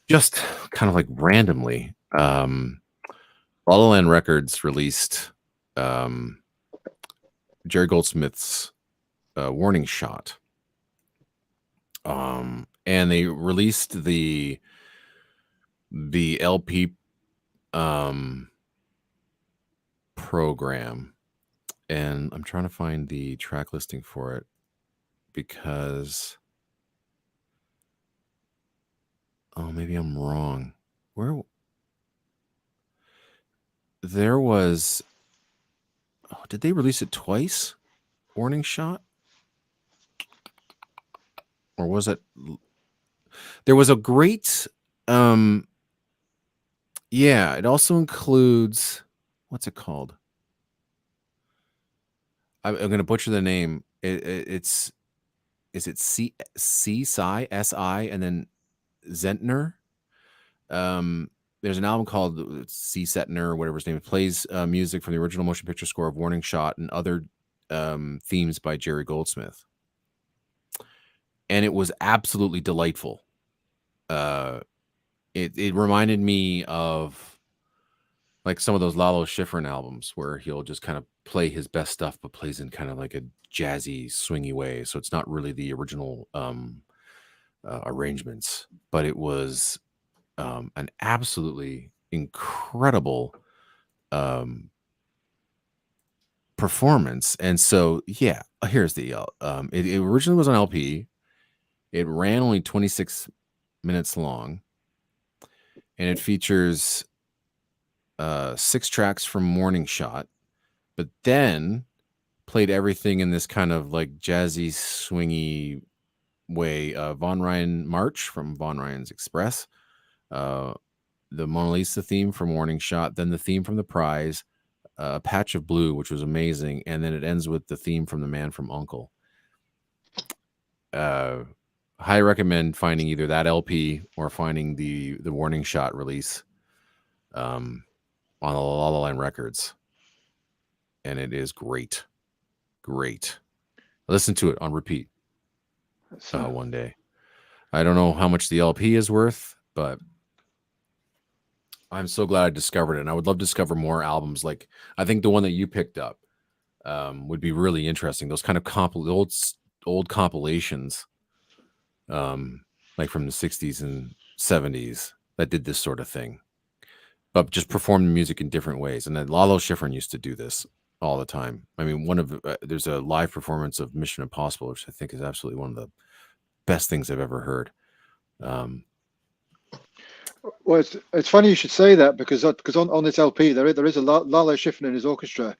just kind of like randomly. Wonderland Records released Jerry Goldsmith's Warning Shot. And they released the LP program, and I'm trying to find the track listing for it because maybe I'm wrong. Where there was did they release it twice? Warning Shot? Or was it there was a great it also includes what's it called? I'm going to butcher the name. Is it C S-I and then Zentner? There's an album called C Setner or whatever his name is. Plays music from the original motion picture score of Warning Shot and other themes by Jerry Goldsmith. And it was absolutely delightful. It reminded me of like some of those Lalo Schifrin albums where he'll just kind of play his best stuff, but plays in kind of like a jazzy, swingy way. So it's not really the original arrangements, but it was an absolutely incredible performance. And so, yeah, here's the it originally was on LP. It ran only 26 minutes long, and it features 6 tracks from Morning Shot, but then played everything in this kind of like jazzy, swingy way. Von Ryan March from Von Ryan's Express, the Mona Lisa theme from Warning Shot, then the theme from The Prize, A Patch of Blue, which was amazing, and then it ends with the theme from The Man from U.N.C.L.E. Highly recommend finding either that LP or finding the Warning Shot release on the La La Land Records, and it is great. Listen to it on repeat one day. I don't know how much the LP is worth, but I'm so glad I discovered it, and I would love to discover more albums. Like, I think the one that you picked up would be really interesting. Those kind of old compilations, like from the 60s and 70s, that did this sort of thing, but just performed music in different ways. And then Lalo Schifrin used to do this all the time. I mean, there's a live performance of Mission Impossible, which I think is absolutely one of the best things I've ever heard. Well, it's funny you should say that, because on this LP there is a Lalo Schifrin and his orchestra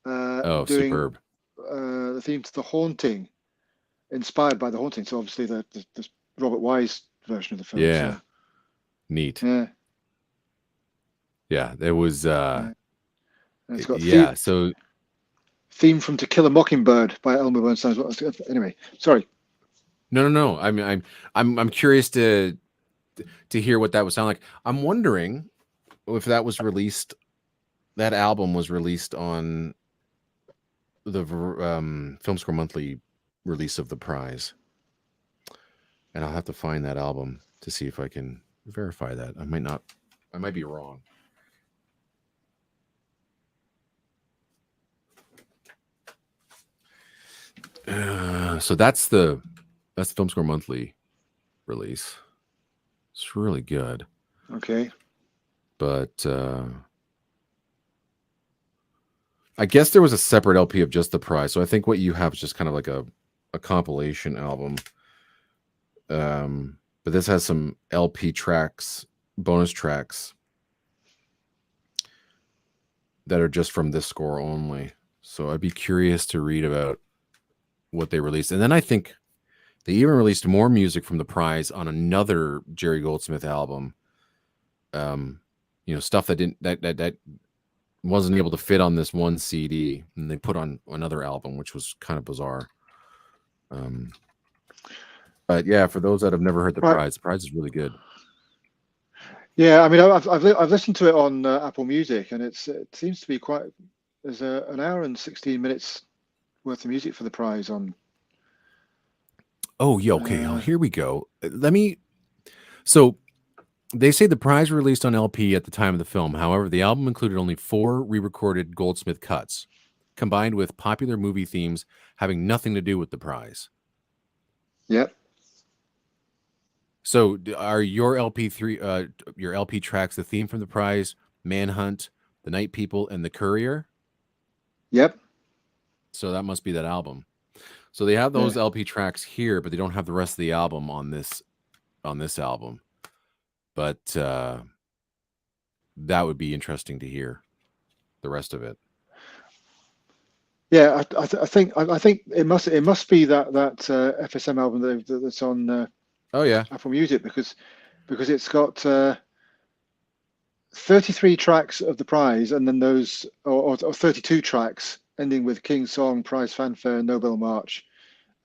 doing superb. The theme to The Haunting, inspired by The Haunting. So obviously the Robert Wise version of the film. Yeah, so. Neat. Yeah, there was. And it's got theme from To Kill a Mockingbird by Elmer Bernstein. Anyway, sorry. No. I mean, I'm curious to hear what that would sound like. I'm wondering if that was released. That album was released on the Film Score Monthly release of The Prize, and I'll have to find that album to see if I can verify that. I might be wrong. So that's the Film Score Monthly release. It's really good. Okay. But I guess there was a separate LP of just The Prize. So I think what you have is just kind of like a compilation album. But this has some LP tracks, bonus tracks that are just from this score only. So I'd be curious to read about what they released. And then I think they even released more music from The Prize on another Jerry Goldsmith album. Stuff that wasn't able to fit on this one CD, and they put on another album, which was kind of bizarre. But yeah, for those that have never heard The Prize is really good. Yeah, I mean, I've listened to it on Apple Music, and it seems to be quite. There's an hour and 16 minutes worth of music for The Prize on. Oh yeah, okay. Here we go. So they say The Prize were released on LP at the time of the film. However, the album included only 4 re-recorded Goldsmith cuts, combined with popular movie themes having nothing to do with The Prize. Yep. So are your LP tracks the theme from The Prize, Manhunt, The Night People, and The Courier? Yep. So that must be that album. So they have those LP tracks here, but they don't have the rest of the album on this album. But that would be interesting to hear the rest of it. Yeah, I think it must be that FSM album that's on. Apple Music, because it's got 33 tracks of The Prize, and then those or 32 tracks ending with King's Song, Prize Fanfare, Nobel March,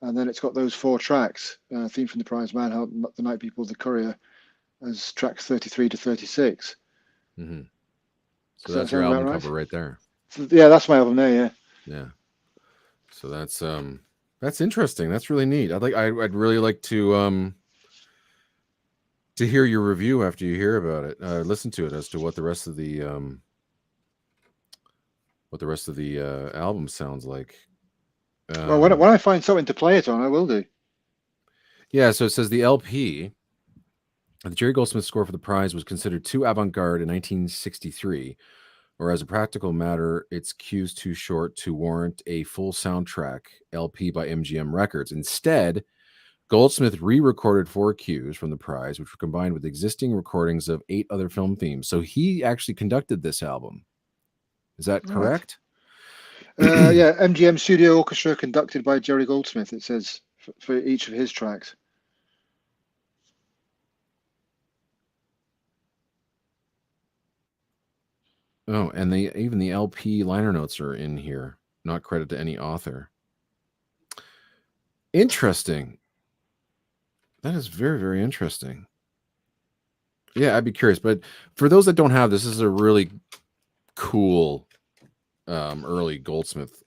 and then it's got those 4 tracks, theme from The Prize, Manhunt, The Night People, The Courier, as tracks 33 to 36. Mm-hmm. So that's your album cover right there. So, yeah, that's my album there. Yeah. So that's interesting. That's really neat. I'd really like to hear your review after you hear about it. Listen to it as to what the rest of the album sounds like. Well, when I find something to play it on, I will do. Yeah, so it says the LP, the Jerry Goldsmith score for The Prize, was considered too avant-garde in 1963, or as a practical matter, its cues too short to warrant a full soundtrack LP by MGM Records. Instead, Goldsmith re-recorded 4 cues from The Prize, which were combined with existing recordings of 8 other film themes. So he actually conducted this album. Is that correct? Yeah, MGM Studio Orchestra conducted by Jerry Goldsmith, it says, for each of his tracks. Oh, and even the LP liner notes are in here. Not credit to any author. Interesting. That is very, very interesting. Yeah, I'd be curious. But for those that don't have this is a really cool early Goldsmith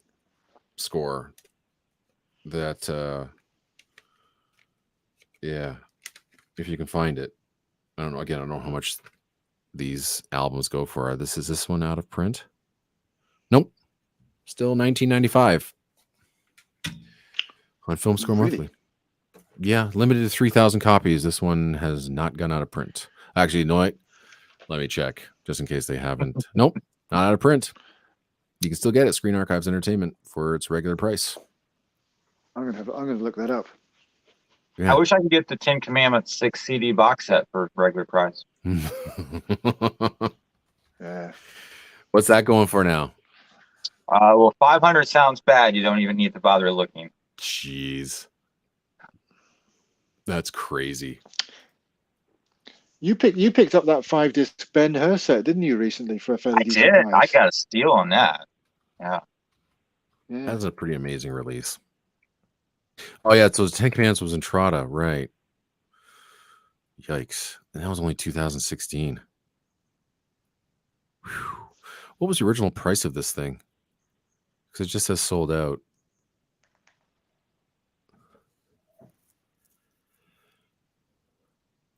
score that yeah, if you can find it. I don't know. Again, I don't know how much these albums go for. Is this one out of print? Nope. Still 1995 on Film Score Monthly. Yeah, limited to 3,000 copies. This one has not gone out of print. Actually, no, let me check just in case they haven't. Nope, not out of print. You can still get it. Screen Archives Entertainment for its regular price. I'm gonna look that up. Yeah. I wish I could get the 10 Commandments 6 CD box set for regular price. Yeah. What's that going for now? Well, 500 sounds bad. You don't even need to bother looking. Jeez. That's crazy. You picked up that 5-disc Ben-Hur set, didn't you, recently for a fairly decent price? I got a steal on that. Yeah. That's a pretty amazing release. Oh yeah, so 10 Commandments was Entrada, right? Yikes! And that was only 2016. Whew. What was the original price of this thing? Because it just says sold out.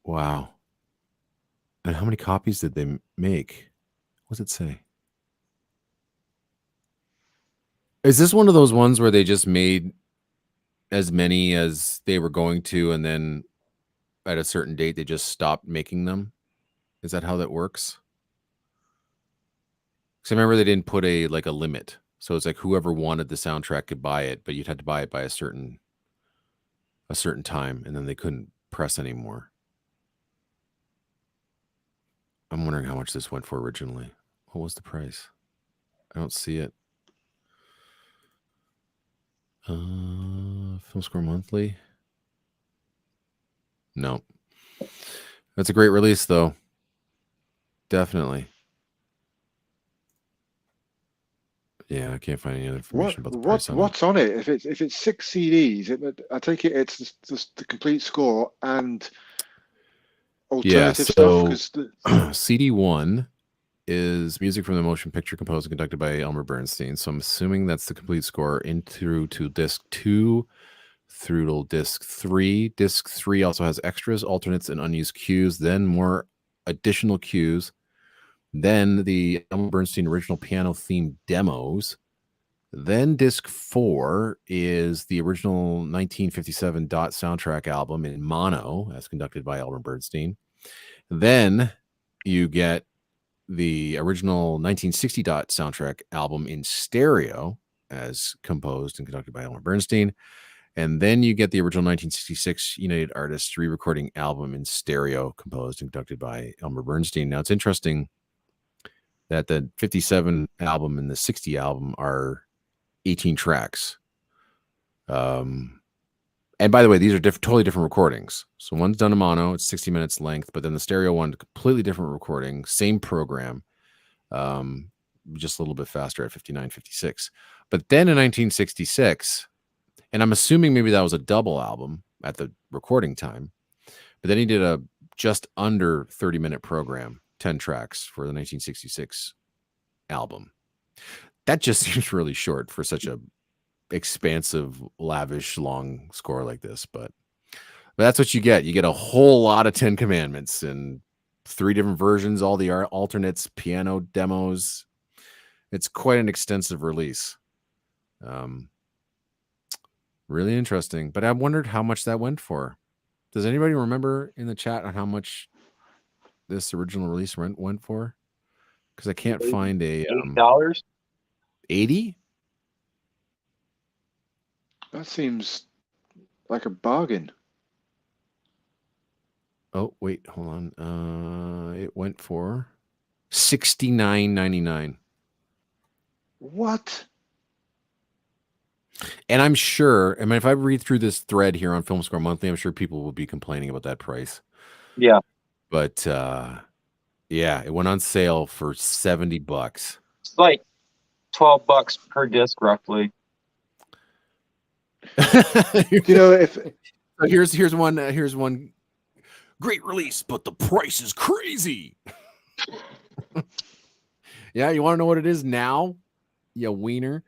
Wow. And how many copies did they make? What does it say? Is this one of those ones where they just made as many as they were going to, and then at a certain date they just stopped making them? Is that how that works? Because I remember they didn't put a limit, so it's like whoever wanted the soundtrack could buy it, but you'd have to buy it by a certain time, and then they couldn't press anymore. I'm wondering how much this went for originally. What was the price? I don't see it. Film Score Monthly. No. That's a great release, though. Definitely. Yeah, I can't find any other information about the price on what's on it? If it's 6 CDs, I take it it's just the complete score and alternative stuff. CD 1 is music from the motion picture composed and conducted by Elmer Bernstein. So I'm assuming that's the complete score through to disc 2 through to disc 3. Disc 3 also has extras, alternates, and unused cues, then more additional cues, then the Elmer Bernstein original piano theme demos. Then disc 4 is the original 1957 Dot soundtrack album in mono, as conducted by Elmer Bernstein. Then you get the original 1960 Dot soundtrack album in stereo, as composed and conducted by Elmer Bernstein. And then you get the original 1966 United Artists re-recording album in stereo, composed and conducted by Elmer Bernstein. Now, it's interesting that the 57 album and the 60 album are 18 tracks. And by the way, these are totally different recordings. So one's done in mono, it's 60 minutes length, but then the stereo one, completely different recording, same program, just a little bit faster at 59:56. But then in 1966, and I'm assuming maybe that was a double album at the recording time, but then he did a just under 30-minute program, 10 tracks for the 1966 album. That just seems really short for such a expansive, lavish, long score like this, but that's what you get. You get a whole lot of 10 Commandments and 3 different versions, all the alternates, piano demos. It's quite an extensive release. Really interesting, but I wondered how much that went for. Does anybody remember in the chat on how much this original release went for? Because I can't find a $80. 80. That seems like a bargain. Oh, wait, hold on. It went for $69.99. What? And I'm sure, I mean, if I read through this thread here on Film Score Monthly, I'm sure people will be complaining about that price. Yeah. But Yeah, it went on sale for $70. It's like $12 per disc, roughly. You know, if here's one great release, but the price is crazy. Yeah, you want to know what it is now? You wiener.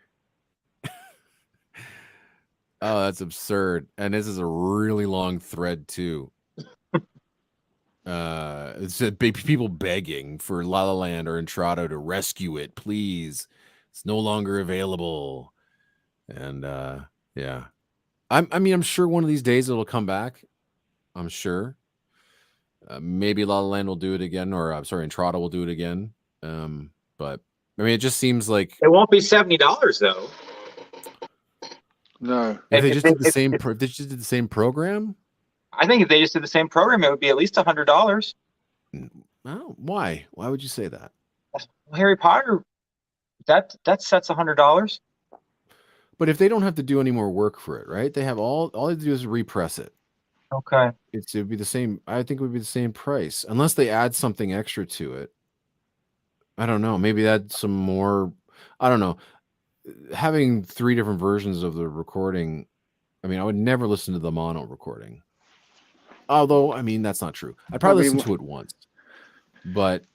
Oh, that's absurd. And this is a really long thread too. It's people begging for La La Land or Inferno to rescue it, please. It's no longer available. And yeah. I'm sure one of these days it'll come back. I'm sure. Maybe La La Land will do it again, or I'm sorry, Inferno will do it again. But I mean, it just seems like it won't be $70 though. No. If they just did the same program. I think if they just did the same program, it would be at least $100. Oh, why? Why would you say that? Harry Potter, that sets $100. But if they don't have to do any more work for it, right? They have all they have to do is repress it. Okay. It would be the same. I think it would be the same price unless they add something extra to it. I don't know. Maybe add some more. I don't know. Having 3 different versions of the recording. I mean, I would never listen to the mono recording. Although, I mean, that's not true. I'd probably listen to it once. But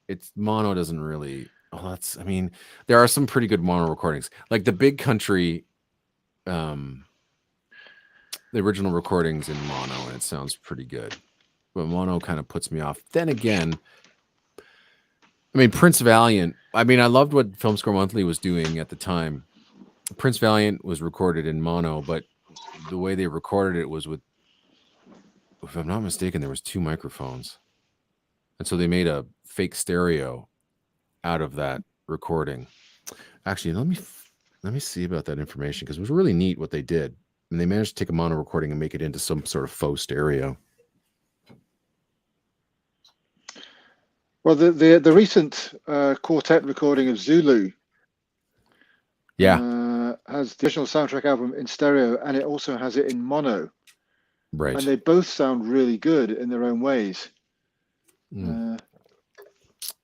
it's mono doesn't really. Oh, that's. I mean, there are some pretty good mono recordings, like the Big Country. The original recordings in mono, and it sounds pretty good. But mono kind of puts me off. Then again, I mean, Prince Valiant. I mean, I loved what Film Score Monthly was doing at the time. Prince Valiant was recorded in mono, but the way they recorded it was with, if I'm not mistaken, there was 2 microphones. And so they made a fake stereo out of that recording. Actually, let me see about that information, because it was really neat what they did. And they managed to take a mono recording and make it into some sort of faux stereo. Well, the recent quartet recording of Zulu, has the original soundtrack album in stereo, and it also has it in mono. Right. And they both sound really good in their own ways.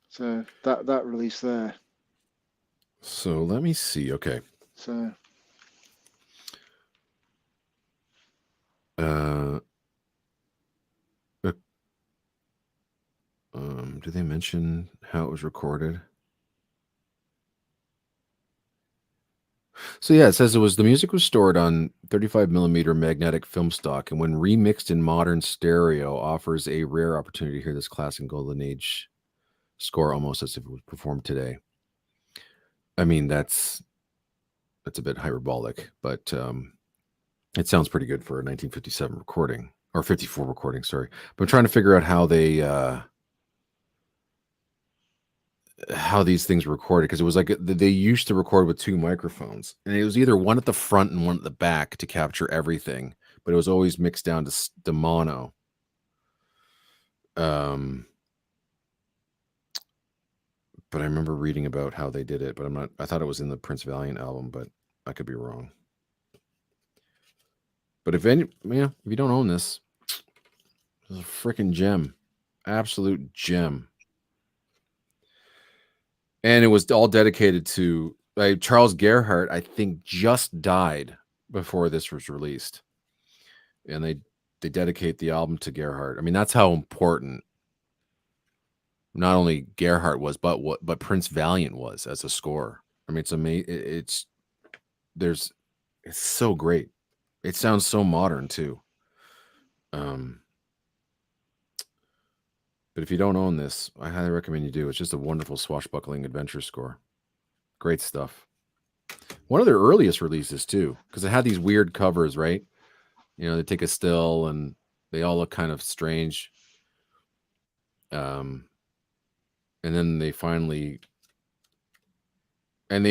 So that release there. So let me see. Okay. So. Do they mention how it was recorded? So yeah, it says the music was stored on 35mm magnetic film stock, and when remixed in modern stereo, offers a rare opportunity to hear this classic golden age score almost as if it was performed today. I mean, that's a bit hyperbolic, but it sounds pretty good for a 1957 recording, or 54 recording, sorry. But I'm trying to figure out how these things were recorded, because it was like they used to record with 2 microphones, and it was either one at the front and one at the back to capture everything, but it was always mixed down to the mono. But I remember reading about how they did it, but I thought it was in the Prince Valiant album, but I could be wrong. But if you don't own this, it's a freaking gem, absolute gem. And it was all dedicated to Charles Gerhardt, I think, just died before this was released. And they dedicate the album to Gerhardt. I mean, that's how important not only Gerhardt was, but Prince Valiant was as a score. I mean, it's amazing. It's so great. It sounds so modern too. But if you don't own this, I highly recommend you do. It's just a wonderful swashbuckling adventure score. Great stuff. One of their earliest releases too, because it had these weird covers, right? You know, they take a still and they all look kind of strange. And then they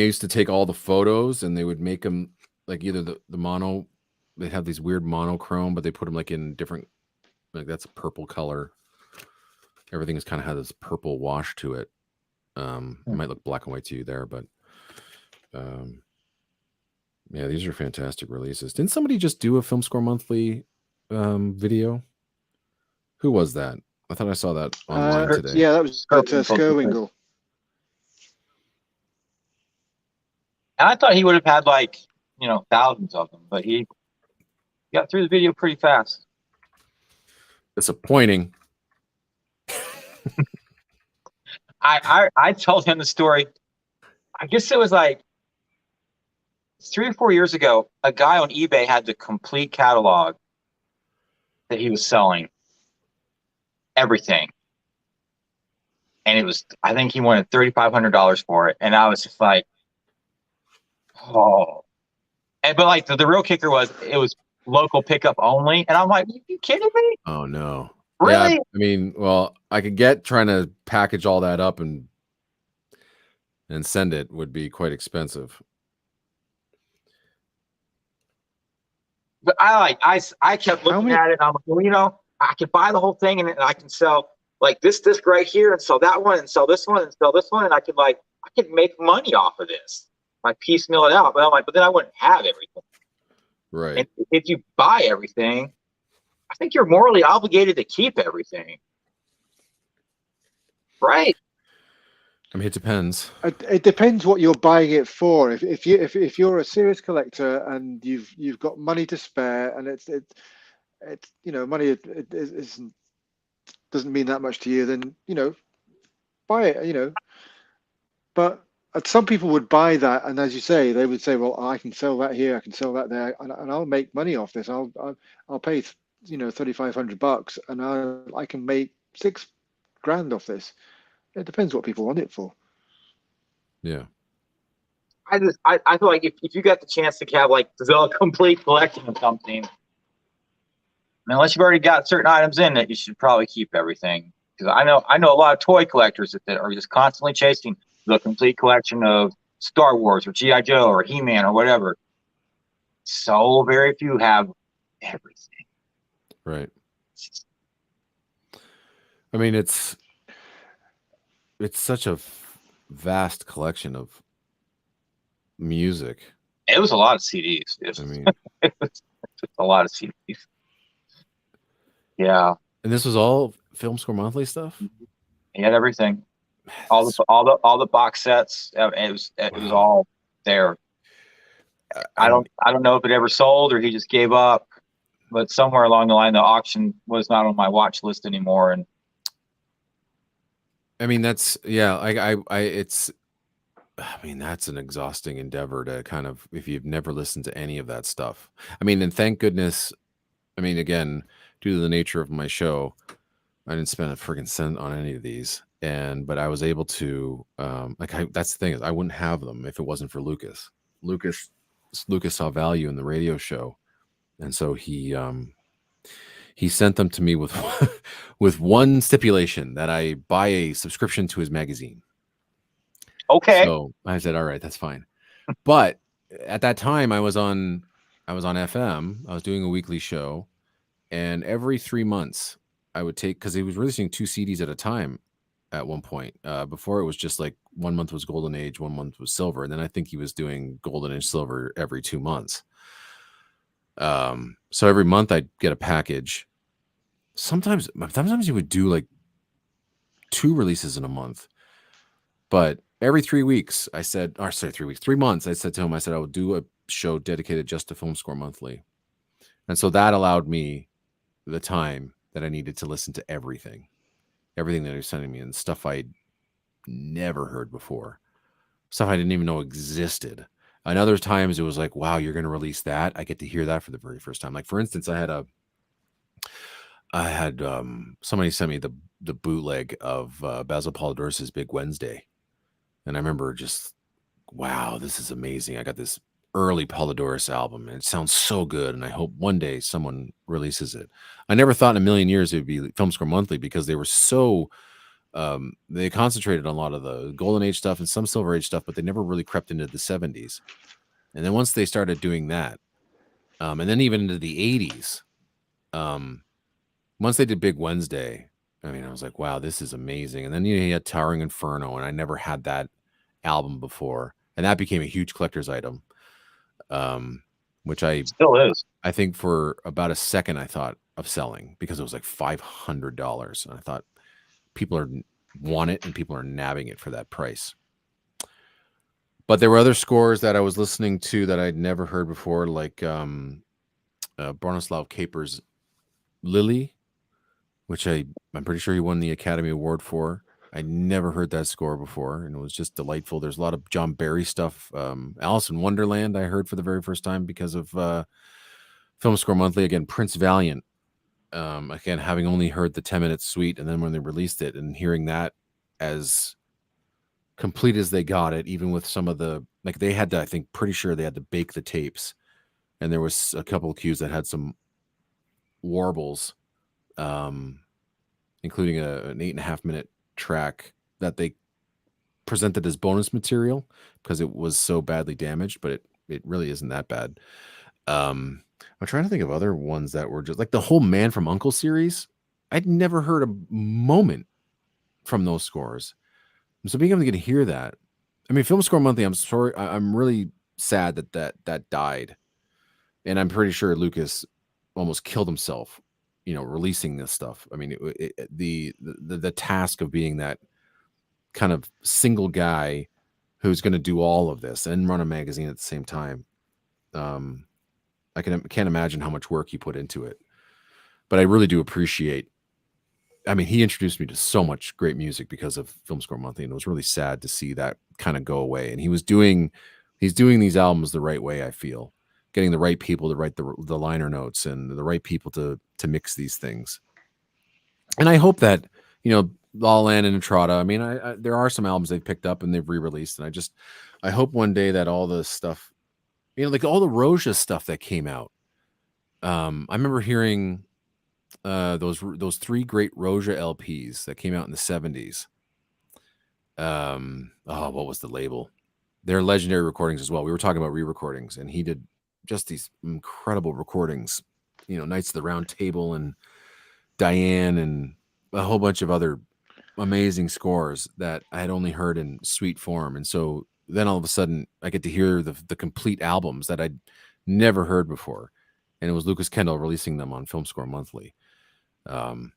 used to take all the photos and they would make them like either the mono, they have these weird monochrome, but they put them like in different, like that's a purple color. Everything has kind of had this purple wash to it. It might look black and white to you there, but yeah, these are fantastic releases. Didn't somebody just do a Film Score Monthly video? Who was that? I thought I saw that online today. Yeah, that was at Skirwingle. And I thought he would have had like, thousands of them, but he got through the video pretty fast. Disappointing. I told him the story. I guess it was like 3 or 4 years ago. A guy on eBay had the complete catalog that he was selling, everything, and it was, I think he wanted $3,500 for it, and I was just like, oh. But like the real kicker was it was local pickup only, and I'm like, are you kidding me? Oh no. Really? Yeah, I mean, well, I could get trying to package all that up and send it would be quite expensive. But I kept looking at it, and I'm like, well, I could buy the whole thing, and I can sell like this disc right here, and sell that one, and sell this one, and sell this one, and I could make money off of this. I piecemeal it out, but I'm like, but then I wouldn't have everything. Right. And if you buy everything, I think you're morally obligated to keep everything. Right. I mean, it depends. It depends what you're buying it for. If you're a serious collector and you've got money to spare, and it's money doesn't mean that much to you, then buy it. But some people would buy that, and as you say, they would say, well, I can sell that here, I can sell that there, and I'll make money off this. I'll pay $3,500, and I can make $6,000 off this. It depends what people want it for. Yeah. I feel like if you got the chance to have like the complete collection of something, unless you've already got certain items in it, you should probably keep everything. Because I know a lot of toy collectors that are just constantly chasing the complete collection of Star Wars or G.I. Joe or He-Man or whatever. So very few have everything. Right. I mean, it's such a vast collection of music. It was a lot of CDs. It was a lot of CDs. Yeah. And this was all Film Score Monthly stuff? He had everything. All the box sets. It was all there. I don't know if it ever sold or he just gave up, but somewhere along the line the auction was not on my watch list anymore. And I mean, that's that's an exhausting endeavor to kind of, if you've never listened to any of that stuff. I mean, and thank goodness, I mean, again, due to the nature of my show, I didn't spend a friggin' cent on any of these. But I was able to, that's the thing, is I wouldn't have them if it wasn't for Lucas. Lucas saw value in the radio show. And so he sent them to me with one stipulation, that I buy a subscription to his magazine. Okay. So I said, all right, that's fine. But at that time I was on FM. I was doing a weekly show, and every 3 months I would take, because he was releasing 2 CDs at a time at one point. Before it was just like 1 month was Golden Age, 1 month was Silver. And then I think he was doing Golden Age Silver every 2 months. So every month I'd get a package. Sometimes he would do like 2 releases in a month. But every 3 weeks, 3 months, I said to him, I would do a show dedicated just to Film Score Monthly. And so that allowed me the time that I needed to listen to everything that he was sending me, and stuff I'd never heard before, stuff I didn't even know existed. And other times it was like, wow, you're going to release that? I get to hear that for the very first time. Like, for instance, I had somebody sent me the bootleg of Basil Polidoros' Big Wednesday. And I remember just, wow, this is amazing. I got this early Polidoros album, and it sounds so good, and I hope one day someone releases it. I never thought in a million years it would be Film Score Monthly, because they were so they concentrated on a lot of the Golden Age stuff and some Silver Age stuff, but they never really crept into the 70s. And then once they started doing that, and then even into the 80s, once they did Big Wednesday, I mean, I was like, wow, this is amazing. And then you had Towering Inferno, and I never had that album before, and that became a huge collector's item. Which I still is. I think for about a second I thought, of selling because it was like $500. And I thought people want it and people are nabbing it for that price. But there were other scores that I was listening to that I'd never heard before, like Bronislaw Kaper's Lily, which I'm pretty sure he won the Academy Award for. I never heard that score before, and it was just delightful. There's a lot of John Barry stuff. Alice in Wonderland I heard for the very first time because of Film Score Monthly. Again, Prince Valiant. Again, having only heard the 10-minute suite, and then when they released it and hearing that as complete as they got it, even with some of the, like they had to, I think, pretty sure they had to bake the tapes, and there was a couple of cues that had some warbles, including an 8.5-minute track that they presented as bonus material because it was so badly damaged, but it really isn't that bad. I'm trying to think of other ones that were just like the whole Man from U.N.C.L.E. series. I'd never heard a moment from those scores. So being able to get to hear that, I mean, Film Score Monthly, I'm sorry, I'm really sad that died. And I'm pretty sure Lucas almost killed himself, releasing this stuff. I mean, the task of being that kind of single guy who's going to do all of this and run a magazine at the same time. I can't imagine how much work he put into it, but I really do appreciate. I mean, he introduced me to so much great music because of Film Score Monthly, and it was really sad to see that kind of go away. And he's doing these albums the right way. I feel getting the right people to write the liner notes and the right people to mix these things. And I hope that La La Land and Entrada. I mean, there are some albums they've picked up and they've re-released, and I hope one day that all the stuff, like all the Roja stuff that came out. I remember hearing those 3 great Roja LPs that came out in the 70s. What was the label? They're legendary recordings as well. We were talking about re-recordings, and he did just these incredible recordings. Knights of the Round Table and Diane and a whole bunch of other amazing scores that I had only heard in suite form. And so then all of a sudden I get to hear the complete albums that I'd never heard before. And it was Lucas Kendall releasing them on Film Score Monthly. Ian,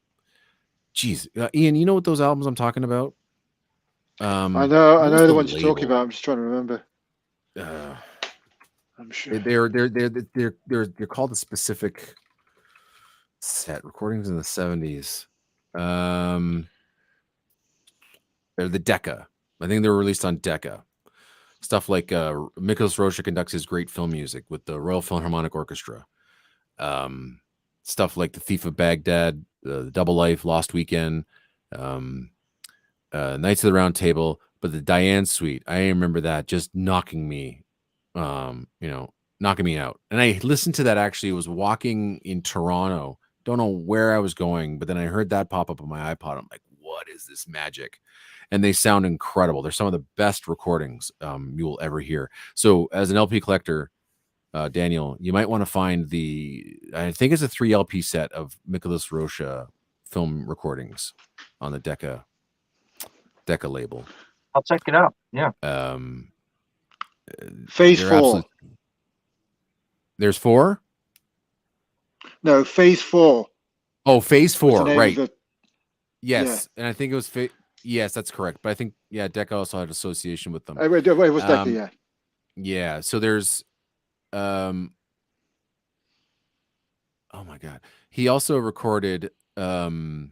you know what those albums I'm talking about? I know the ones you're talking about. I'm just trying to remember. I'm sure they're called a specific set. Recordings in the 70s. They're the Decca. I think they were released on Decca. Stuff like Miklos Rozsa conducts his great film music with the Royal Philharmonic Orchestra. Stuff like The Thief of Baghdad, The Double Life, Lost Weekend, Knights of the Round Table, but the Diane Suite, I remember that just knocking me out. And I listened to that, actually. I was walking in Toronto. Don't know where I was going, but then I heard that pop up on my iPod. I'm like, what is this magic? And they sound incredible. They're some of the best recordings you will ever hear. So as an LP collector, Daniel, you might want to find I think it's a 3 LP set of Miklos Rozsa film recordings on the Decca label. I'll check it out. Yeah. Phase 4. There's 4? No, Phase 4. Oh, Phase 4, right. Yes. Yeah. And I think it was yes, that's correct. But I think, Decca also had association with them. It was Decca, yeah. Yeah. So there's oh my God. He also recorded Quo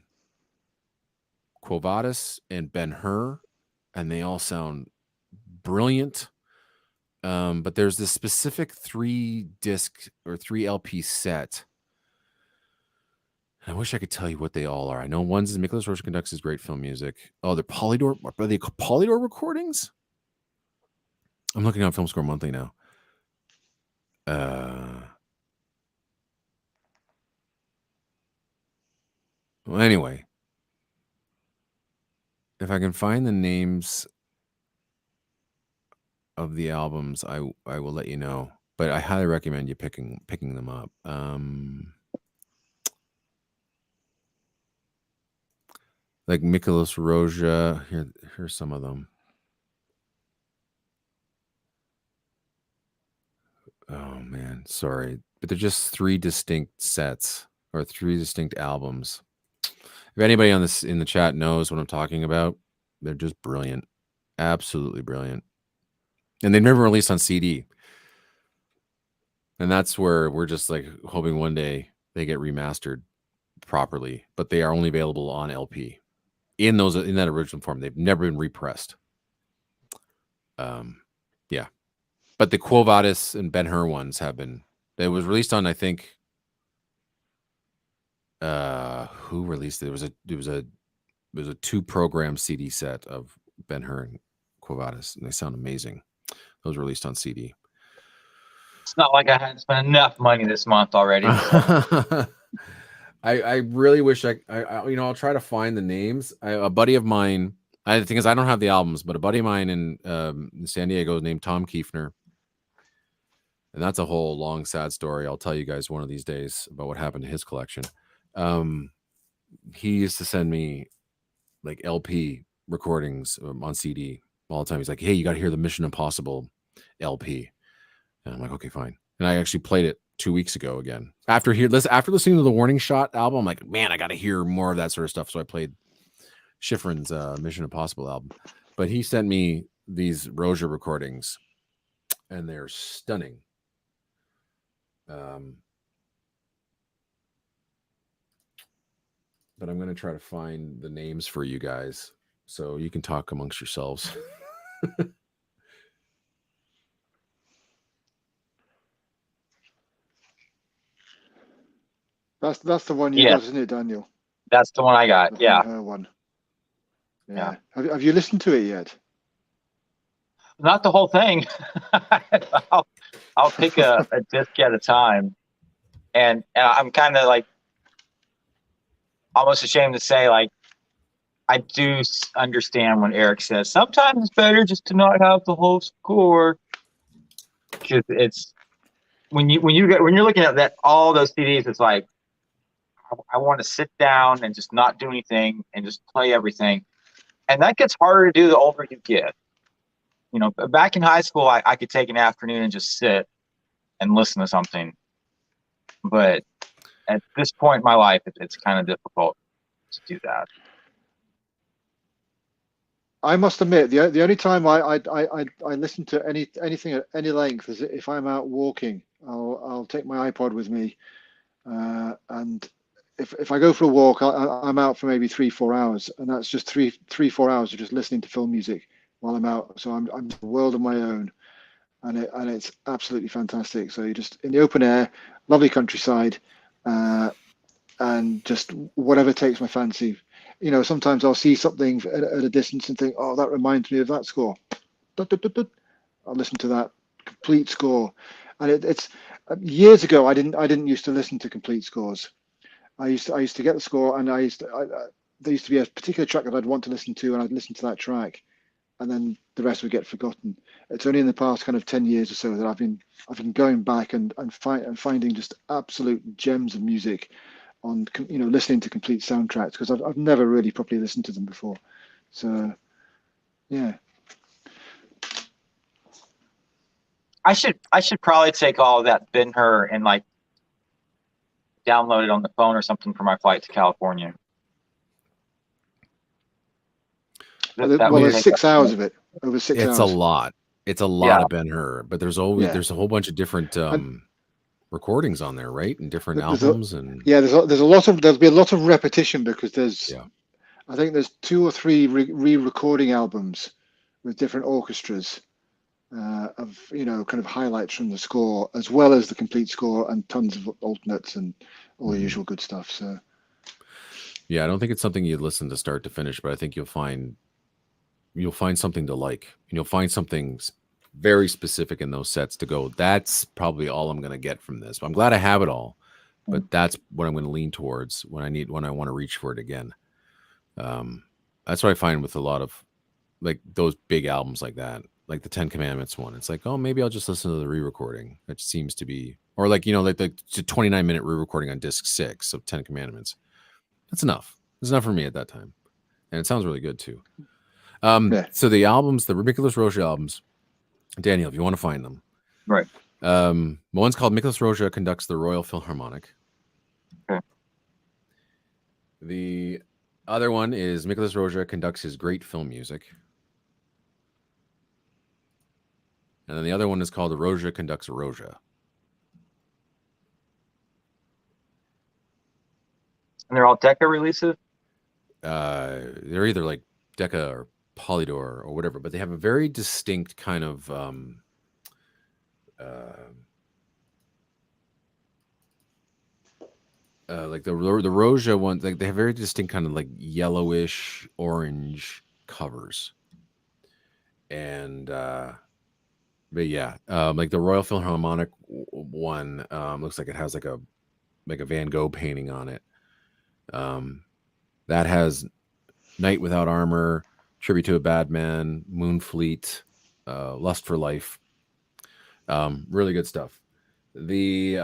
Vadis and Ben-Hur, and they all sound brilliant. But there's this specific 3-disc or 3 LP set. I wish I could tell you what they all are. I know one's is Miklos Rozsa conducts his great film music. Oh, they're Polydor. Are they Polydor recordings? I'm looking on Film Score Monthly now. Well, anyway, if I can find the names of the albums, I will let you know. But I highly recommend you picking them up. Like Miklos Rozsa. Here's some of them. Oh man, sorry, but they're just 3 distinct sets. or 3 distinct albums. If anybody on this in the chat knows what I'm talking about, they're just brilliant, absolutely brilliant, and they've never released on CD. And that's where we're just like hoping one day they get remastered properly, but they are only available on LP in that original form. They've never been repressed. Yeah, but the Quo Vadis and Ben-Hur ones have been. It was released on, I think. Who released it? It was a 2-program CD set of Ben-Hur and Quo Vadis, and they sound amazing. Those were released on CD. It's not like I hadn't spent enough money this month already. I really wish I I'll try to find the names. A buddy of mine, the thing is I don't have the albums, but a buddy of mine in San Diego named Tom Kiefner, and that's a whole long sad story. I'll tell you guys one of these days about what happened to his collection. He used to send me like LP recordings on CD all the time. He's like, "Hey, you got to hear the Mission Impossible LP," and I'm like, "Okay, fine." And I actually played it 2 weeks ago again. After listening to the Warning Shot album, I'm like, man, I got to hear more of that sort of stuff. So I played Schifrin's Mission Impossible album. But he sent me these Roja recordings, and they're stunning. But I'm going to try to find the names for you guys so you can talk amongst yourselves. That's the one you got, isn't it, Daniel? That's the one I got. Yeah. One. Yeah. Have you listened to it yet? Not the whole thing. I'll pick a disc at a time, and I'm kind of like almost ashamed to say, like, I do understand when Eric says sometimes it's better just to not have the whole score, because it's when you're looking at that all those CDs, it's like I want to sit down and just not do anything and just play everything, and that gets harder to do the older you get. You know, back in high school, I could take an afternoon and just sit and listen to something, but at this point in my life, it's kind of difficult to do that. I must admit, the only time I listen to anything at any length is if I'm out walking. I'll take my iPod with me, and if I go for a walk, I'm out for maybe 3-4 hours, and that's just 3-4 hours of just listening to film music while I'm out. So I'm in a world of my own, and it's absolutely fantastic. So you're just in the open air, lovely countryside, and just whatever takes my fancy. You know, sometimes I'll see something at a distance and think, oh, that reminds me of that score. I'll listen to that complete score. And it's years ago, I didn't used to listen to complete scores. I used to get the score, and there used to be a particular track that I'd want to listen to, and I'd listen to that track, and then the rest would get forgotten. It's only in the past kind of 10 years or so that I've been going back and finding just absolute gems of music on, you know, listening to complete soundtracks, because I've never really properly listened to them before. So yeah, I should probably take all of that Ben-Hur and like download it on the phone or something for my flight to California. There's 6 hours of it. Over 6 hours. It's a lot. It's a lot of Ben-Hur, but there's a whole bunch of different recordings on there, right? And different albums, there'll be a lot of repetition, because I think there's 2 or 3 re-recording albums with different orchestras of, you know, kind of highlights from the score, as well as the complete score, and tons of alternates and all the usual good stuff. So yeah, I don't think it's something you listen to start to finish, but I think you'll find something to like, and you'll find something very specific in those sets to go, that's probably all I'm going to get from this. But I'm glad I have it all, but that's what I'm going to lean towards when I want to reach for it again. That's what I find with a lot of like those big albums like that, like the 10 Commandments one. It's like, oh, maybe I'll just listen to the re-recording. That seems to be, or like, you know, like the 29-minute re-recording on disc 6 of 10 Commandments. That's enough. It's enough for me at that time. And it sounds really good too. So the albums, the Ridiculous Roja albums, Daniel, if you want to find them. Right. One's called Miklos Roja Conducts the Royal Philharmonic. Okay. The other one is Nicholas Roja conducts his great film music. And then the other one is called Roja Conducts Roja. And they're all Decca releases? They're either like Decca or Polydor or whatever, but they have a very distinct kind of like the Roja one, like they have very distinct kind of like yellowish orange covers. And but yeah, like the Royal Philharmonic one looks like it has like a Van Gogh painting on it. That has Night Without Armor, Tribute to a Bad Man, Moonfleet, Lust for Life. Really good stuff. The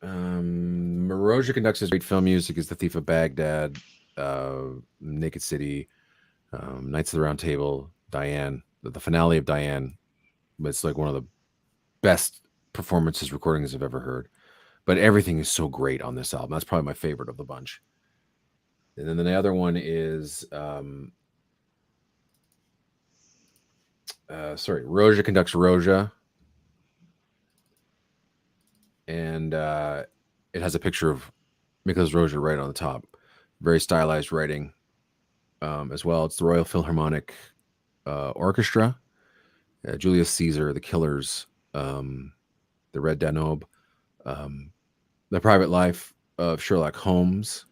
Roja conducts his great film music is The Thief of Baghdad, Naked City, Knights of the Round Table, Diane, the finale of Diane. It's like one of the best performances recordings I've ever heard. But everything is so great on this album. That's probably my favorite of the bunch. And then the other one is Roja Conducts Roja. And it has a picture of Nicholas Roja right on the top. Very stylized writing as well. It's the Royal Philharmonic Orchestra, Julius Caesar, The Killers, The Red Danube, The Private Life of Sherlock Holmes,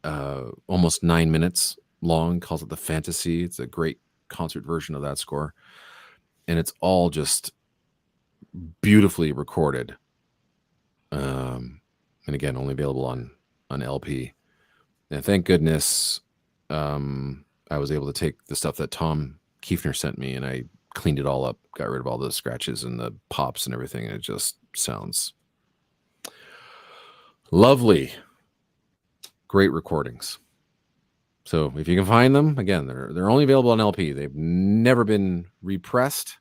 almost 9 minutes long, calls it The Fantasy. It's a great concert version of that score. And it's all just beautifully recorded. And again, only available on LP. And thank goodness I was able to take the stuff that Tom Kiefner sent me and I cleaned it all up, got rid of all the scratches and the pops and everything. And it just sounds lovely. Great recordings. So if you can find them, again, they're only available on LP. They've never been repressed.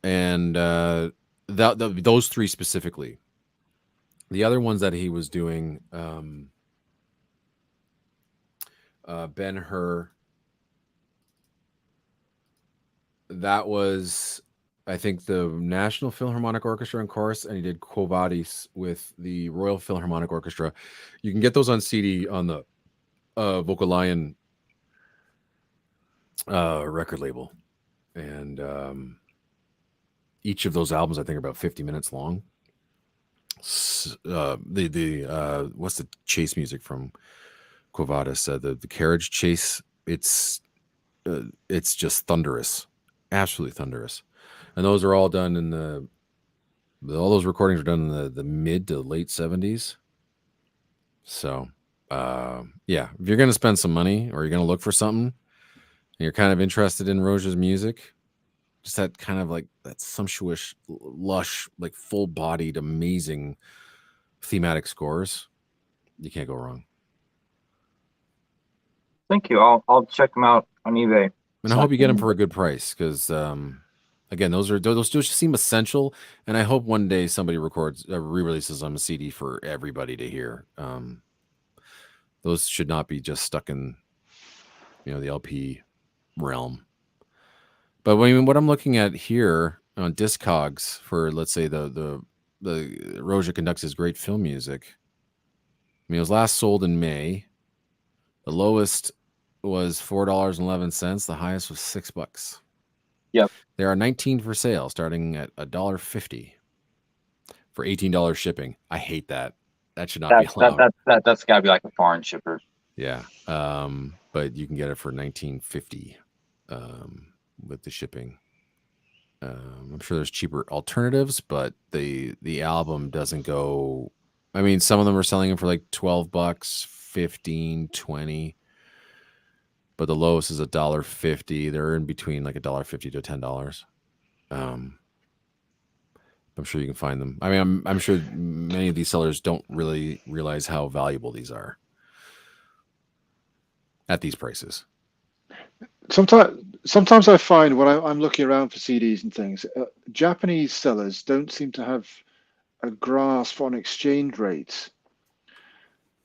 And those three specifically. The other ones that he was doing, Ben-Hur, that was, I think, the National Philharmonic Orchestra and Chorus, and he did Quo Vadis with the Royal Philharmonic Orchestra. You can get those on CD on the Vocal Lion record label. And each of those albums, I think, are about 50 minutes long. What's the chase music from Quo Vadis? The carriage chase. It's just thunderous, absolutely thunderous. And those are all done in all those recordings are done in the mid to late 70s. So yeah, if you're gonna spend some money or you're gonna look for something and you're kind of interested in Roja's music, just that kind of like that sumptuous, lush, like full-bodied, amazing thematic scores, you can't go wrong. Thank you. I'll check them out on eBay. And I hope you get them for a good price because, again, those just seem essential. And I hope one day somebody re-releases them on a CD for everybody to hear. Those should not be just stuck in, the LP realm. But what I'm looking at here on Discogs for, let's say, the Roja conducts his great film music. It was last sold in May. The lowest was $4.11. The highest was $6. Yep. There are 19 for sale, starting at $1.50 for $18 shipping. I hate that. That should not be allowed. That's got to be like a foreign shipper. Yeah. But you can get it for $19.50 with the shipping. I'm sure there's cheaper alternatives, but the album doesn't go. I mean, some of them are selling them for like $12, $15, $20, but the lowest is $1.50. They're in between like $1.50 to $10. I'm sure you can find them. I mean, I'm sure many of these sellers don't really realize how valuable these are at these prices. Sometimes I find when I'm looking around for CDs and things, Japanese sellers don't seem to have a grasp on exchange rates,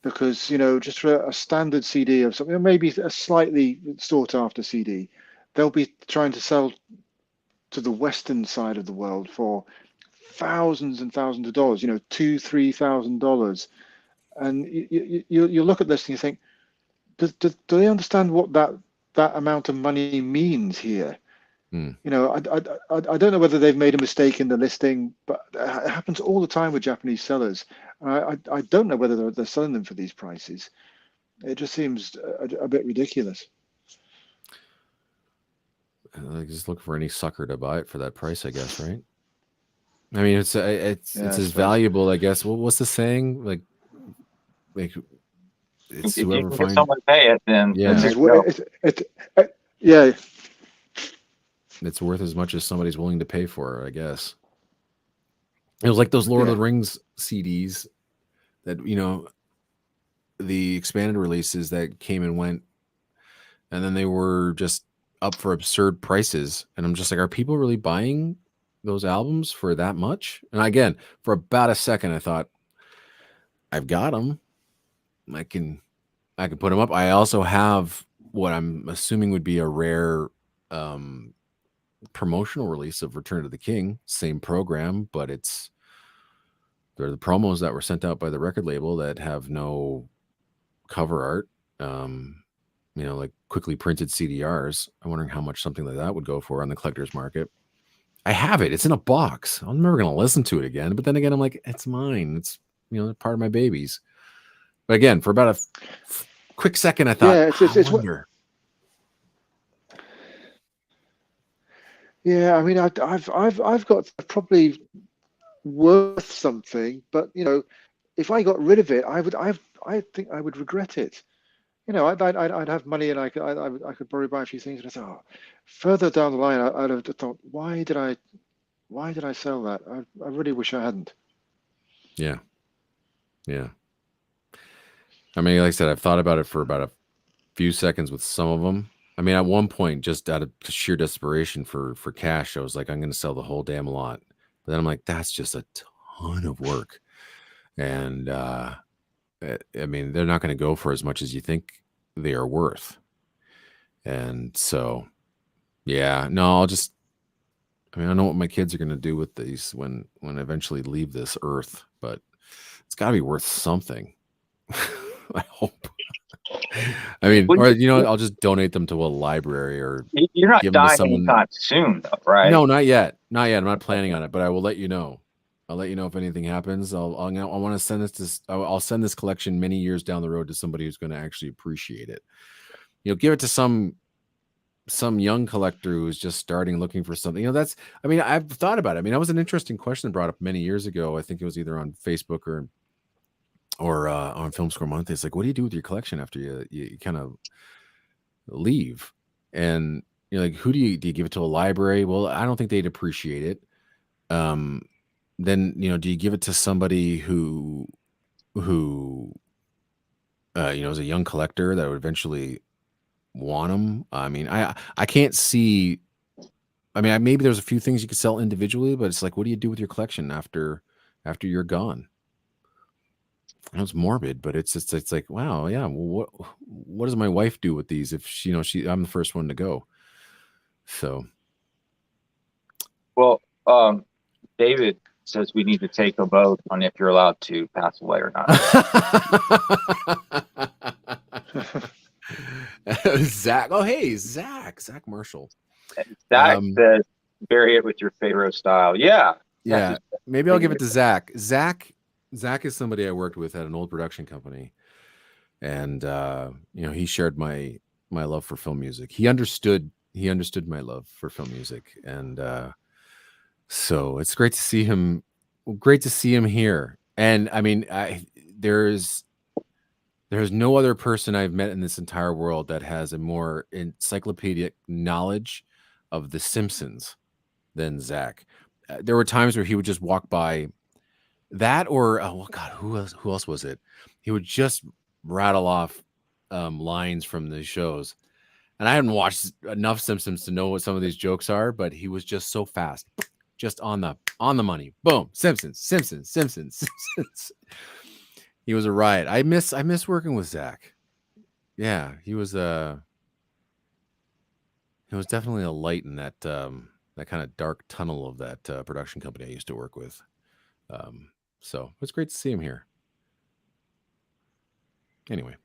because just for a standard CD of something, or maybe a slightly sought after CD, they'll be trying to sell to the Western side of the world for thousands and thousands of dollars, $2,000-3,000, and you look at this and you think, do they understand what that amount of money means here? Hmm. I don't know whether they've made a mistake in the listing, but it happens all the time with Japanese sellers. I don't know whether they're selling them for these prices. It just seems a bit ridiculous. I just look for any sucker to buy it for that price, I guess, right? I mean, it's as valuable, I guess. What's the saying? Like it's if whoever you can finds. get someone to pay it, then yeah. It's worth as much as somebody's willing to pay for it, I guess. It was like those Lord of the Rings CDs that, the expanded releases that came and went, and then they were just up for absurd prices. And I'm just like, are people really buying those albums for that much? And again, for about a second, I thought, I've got them. I can put them up. I also have what I'm assuming would be a rare promotional release of Return of the King, same program, but they're the promos that were sent out by the record label that have no cover art, like quickly printed CDRs. I'm wondering how much something like that would go for on the collector's market. I have it. It's in a box. I'm never going to listen to it again. But then again, I'm like, it's mine. It's, part of my babies. But again, for about a quick second, I thought, I wonder. Yeah, I mean, I've got probably worth something, but if I got rid of it, I think I would regret it. I'd have money and I could probably buy a few things. And I thought, further down the line, I'd have thought, why did I sell that? I really wish I hadn't. Yeah. I mean, like I said, I've thought about it for about a few seconds with some of them. I mean, at one point, just out of sheer desperation for cash, I was like, I'm going to sell the whole damn lot. But then I'm like, that's just a ton of work. And, I mean, they're not going to go for as much as you think they are worth. And so, yeah, no, I know what my kids are going to do with these when I eventually leave this earth, but it's got to be worth something. I hope. I mean, I'll just donate them to a library or you're not give them dying to someone anytime soon, though, right? No, not yet. I'm not planning on it, but I will let you know. I'll let you know if anything happens. I want to send this I'll send this collection many years down the road to somebody who's going to actually appreciate it. Give it to some young collector who's just starting looking for something. I've thought about it. I mean, that was an interesting question brought up many years ago. I think it was either on Facebook or on Film Score Monthly. It's like, what do you do with your collection after you kind of leave? And you're like, who do you give it to? A library? Well, I don't think they'd appreciate it. Then do you give it to somebody who is a young collector that would eventually want them? I mean, I can't see. I mean, maybe there's a few things you could sell individually, but it's like, what do you do with your collection after you're gone? It's morbid, but it's like, wow, yeah. Well, what does my wife do with these if I'm the first one to go? So, well, David says we need to take a vote on if you're allowed to pass away or not. Zach. Oh, hey, Zach Marshall. Zach says bury it with your Pharaoh style. Yeah. Maybe I'll give it to Zach. Zach is somebody I worked with at an old production company, and he shared my love for film music. He understood my love for film music, and so it's great to see him. Great to see him here. And I mean, there's no other person I've met in this entire world that has a more encyclopedic knowledge of The Simpsons than Zach. There were times where he would just walk by that, or who else was it? He would just rattle off lines from the shows, and I hadn't watched enough Simpsons to know what some of these jokes are, but he was just so fast. just on the money. Boom. Simpsons. He was a riot. I miss working with Zach. Yeah, he was definitely a light in that that kind of dark tunnel of that production company I used to work with. So it's great to see him here. Anyway,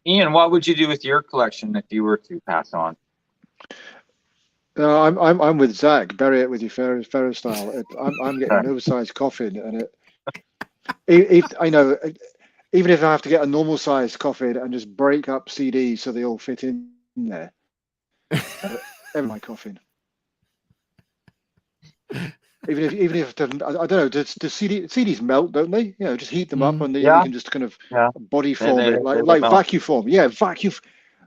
Ian, what would you do with your collection if you were to pass on? I'm with Zach. Bury it with your Ferris style. I'm getting an oversized coffin, and if I know, even if I have to get a normal sized coffin and just break up CDs so they all fit in there, in my coffin. Even if it doesn't, I don't know. Does CDs melt? Don't they? You know, just heat them up, and then you can just kind of body form it, like vacuum form. Yeah, vacuum.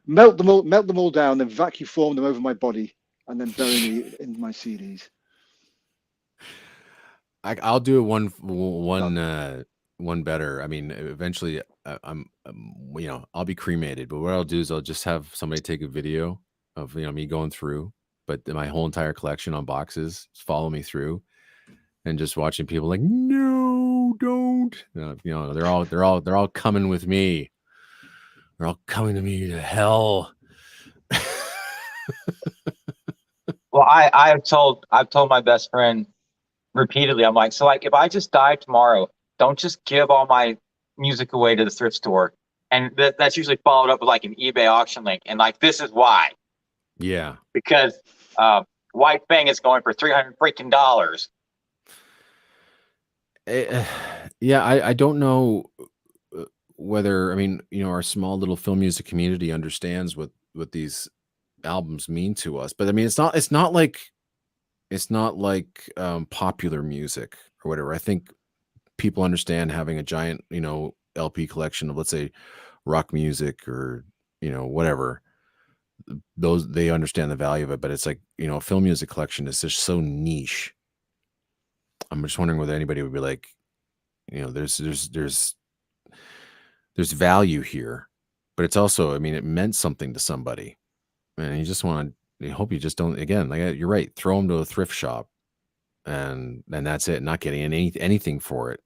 Melt them all down, then vacuum form them over my body, and then bury me in my CDs. I'll do it one better. I mean, eventually, I'm I'll be cremated, but what I'll do is I'll just have somebody take a video of me going through, but my whole entire collection on boxes, follow me through, and just watching people like, no, don't. They're all coming with me. They're all coming to me to hell. Well, I've told my best friend repeatedly, I'm like, so like, if I just die tomorrow, don't just give all my music away to the thrift store. And that's usually followed up with like an eBay auction link. And like, this is why. Yeah. Because White Fang is going for $300 freaking. Yeah, I don't know whether, I mean, our small little film music community understands what these albums mean to us, but I mean, it's not like popular music or whatever. I think people understand having a giant LP collection of, let's say, rock music or whatever. Those, they understand the value of it, but it's like, a film music collection is just so niche. I'm just wondering whether anybody would be like, there's value here, but it's also, I mean, it meant something to somebody, and you just want to, I hope you just don't, again, like you're right, throw them to a thrift shop, and that's it, not getting anything for it,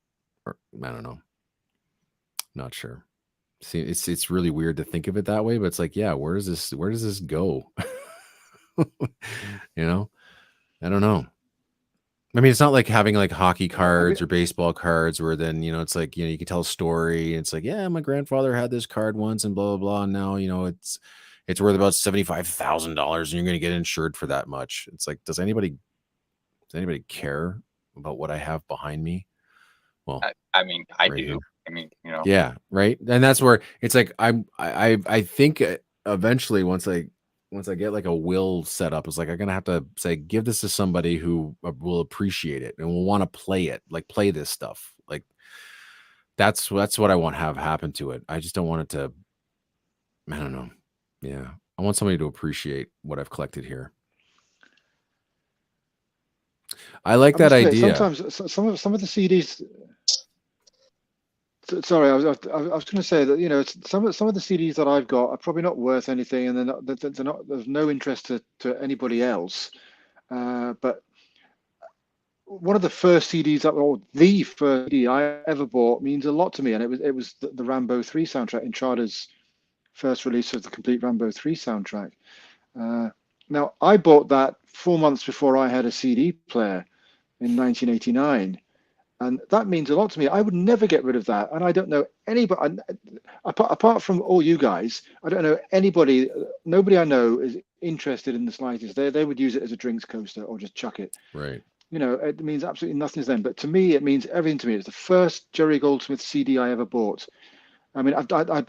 or I don't know, not sure. See, it's really weird to think of it that way, but it's like, yeah, where does this go? I don't know. I mean, it's not like having like hockey cards or baseball cards where then, it's like, you can tell a story. It's like, yeah, my grandfather had this card once and blah, blah, blah. And now, it's worth about $75,000 and you're going to get insured for that much. It's like, does anybody care about what I have behind me? Well, I mean, I right do. here. I mean, Yeah. Right. And that's where it's like, I think eventually once I get like a will set up, it's like, I'm going to have to say, give this to somebody who will appreciate it and will want to play it, like play this stuff. Like that's what I want to have happen to it. I just don't want it to, I don't know. Yeah. I want somebody to appreciate what I've collected here. I like that idea. Sometimes some of the CDs. Sorry, I was going to say that some of the CDs that I've got are probably not worth anything, and they're not. There's no interest to anybody else. But one of the first CDs or the first CD I ever bought means a lot to me, and it was the Rambo 3 soundtrack, Inchada's first release of the complete Rambo 3 soundtrack. Now I bought that 4 months before I had a CD player in 1989. And that means a lot to me. I would never get rid of that. And I don't know anybody, apart from all you guys, I don't know anybody, nobody I know is interested in the slightest. They would use it as a drinks coaster or just chuck it. Right. It means absolutely nothing to them. But to me, it means everything to me. It's the first Jerry Goldsmith CD I ever bought. I mean, I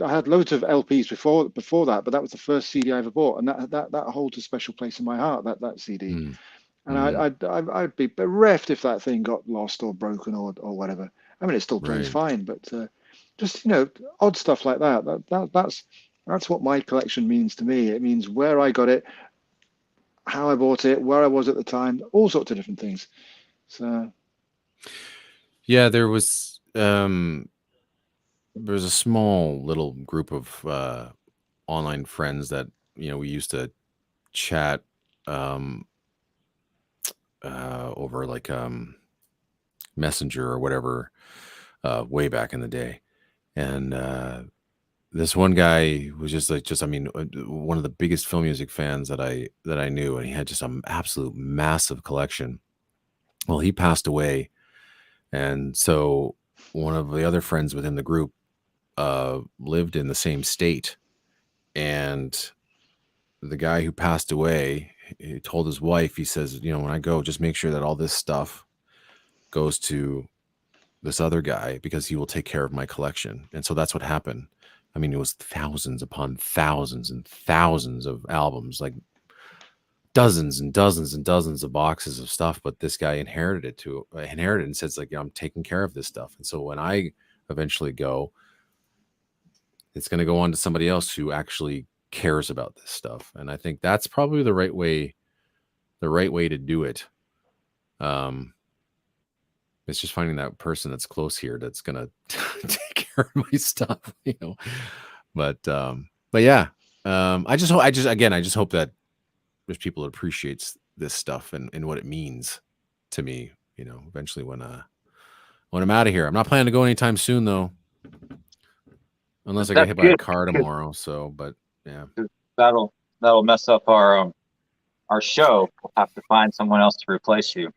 had loads of LPs before that, but that was the first CD I ever bought. And that holds a special place in my heart, that CD. Mm. And I'd be bereft if that thing got lost or broken or whatever. I mean, it still plays fine, but just odd stuff like that. That's what my collection means to me. It means where I got it, how I bought it, where I was at the time, all sorts of different things. So, yeah, there was a small little group of online friends that we used to chat. over like Messenger or whatever, way back in the day. And this one guy was just I mean, one of the biggest film music fans that I knew, and he had just an absolute massive collection. Well, he passed away, and so one of the other friends within the group lived in the same state, and the guy who passed away, he told his wife, he says, you know, when I go, just make sure that all this stuff goes to this other guy because he will take care of my collection. And so that's what happened. I mean, it was thousands upon thousands and thousands of albums, like dozens and dozens and dozens of boxes of stuff. But this guy inherited and says, like, I'm taking care of this stuff. And so when I eventually go, it's going to go on to somebody else who actually cares about this stuff. And I think that's probably the right way to do it. It's just finding that person that's close here that's going to take care of my stuff, you know. But yeah, I just hope that there's people that appreciates this stuff and what it means to me, you know, eventually when I'm out of here. I'm not planning to go anytime soon though, unless I get hit by a car tomorrow. So, but yeah, that'll mess up our show. We'll have to find someone else to replace you.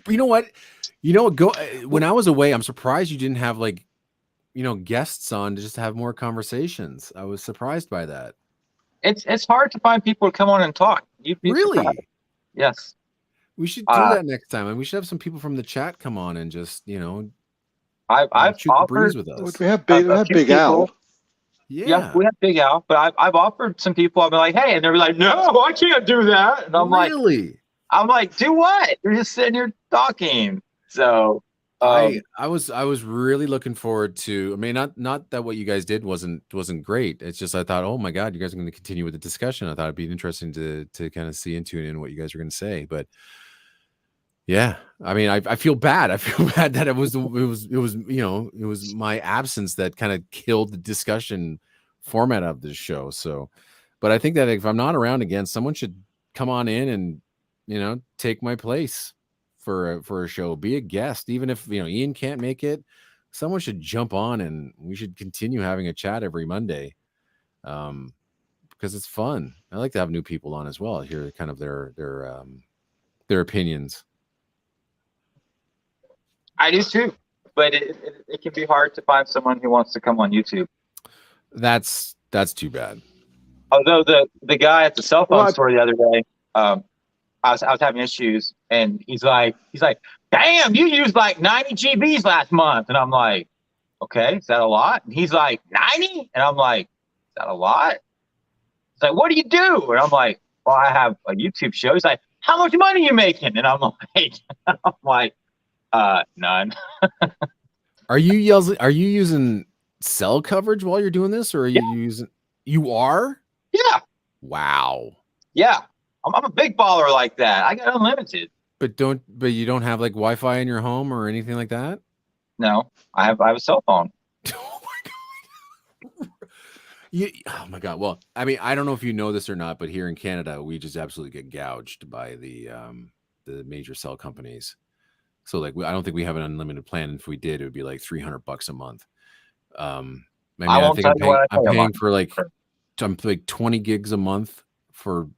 You know what? When I was away, I'm surprised you didn't have, like, you know, guests on to just have more conversations. I was surprised by that. It's hard to find people to come on and talk. You'd be really surprised. Yes. We should do that next time, and we should have some people from the chat come on and just, you know, I've shoot the breeze with us. We have Big Al. Yeah, we have Big Al, but I've offered some people. I'll be like, hey, and they're like, no, I can't do that. And I'm like, do what? You're just sitting here talking. So I was really looking forward to. I mean, not that what you guys did wasn't great. It's just I thought, oh my God, you guys are going to continue with the discussion. I thought it'd be interesting to kind of see and tune in what you guys are going to say. But yeah, I mean, I feel bad. I feel bad that it was you know, it was my absence that kind of killed the discussion format of this show. So, but I think that if I'm not around again, someone should come on in and, you know, take my place for a show, be a guest, even if, you know, Ian can't make it. Someone should jump on and we should continue having a chat every Monday, because it's fun. I like to have new people on as well, hear kind of their opinions. I do too, but it can be hard to find someone who wants to come on YouTube. That's too bad. Although the guy at the cell phone store the other day, I was having issues, and he's like, damn, you used like 90 GBs last month, and I'm like, okay, is that a lot? And he's like, 90, and I'm like, is that a lot? He's like, what do you do? And I'm like, well, I have a YouTube show. He's like, how much money are you making? And I'm like, none. Are you using cell coverage while you're doing this, or are you using? You are? Yeah. Wow. Yeah, I'm a big baller like that. I got unlimited. But you don't have like Wi-Fi in your home or anything like that? No, I have a cell phone. Oh my God. Oh my God. Well, I mean, I don't know if you know this or not, but here in Canada, we just absolutely get gouged by the major cell companies. So like, I don't think we have an unlimited plan. If we did, it would be like $300 a month. I'm paying for like 20 gigs a month for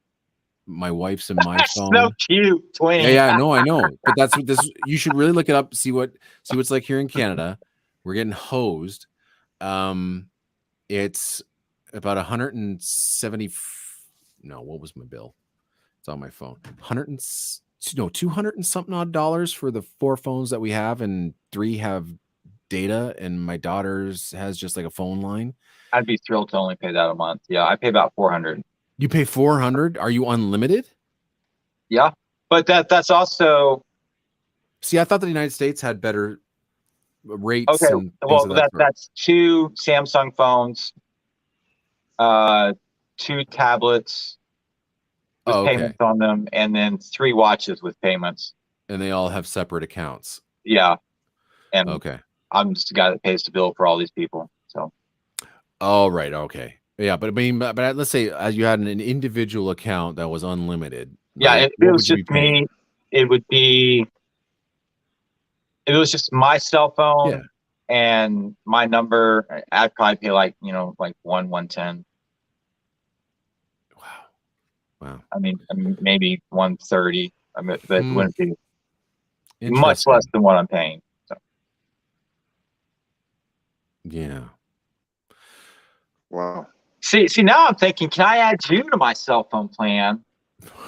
my wife's and my phone. So cute, 20. Yeah, no, I know. But that's what this. You should really look it up. See what's like here in Canada. We're getting hosed. It's about 170. No, what was my bill? It's on my phone. 200 and something odd dollars for the 4 phones that we have, and 3 have data, and my daughter's has just like a phone line. I'd be thrilled to only pay that a month. Yeah, I pay about 400. You pay 400? Are you unlimited? Yeah, but that's also. See, I thought the United States had better rates. Okay, well, that's 2 Samsung phones, 2 tablets with payments on them, and then 3 watches with payments. And they all have separate accounts. Yeah, and okay. I'm just the guy that pays the bill for all these people. So. Oh, right. Okay. Yeah, but I mean, but let's say you had an individual account that was unlimited. Yeah, right? it was just me it would be, if it was just my cell phone and my number, I'd probably pay like 110. Wow. I mean maybe 130. I mean, but it wouldn't be much Interesting. less than what I'm paying. So. Yeah. Wow. See, now I'm thinking, can I add you to my cell phone plan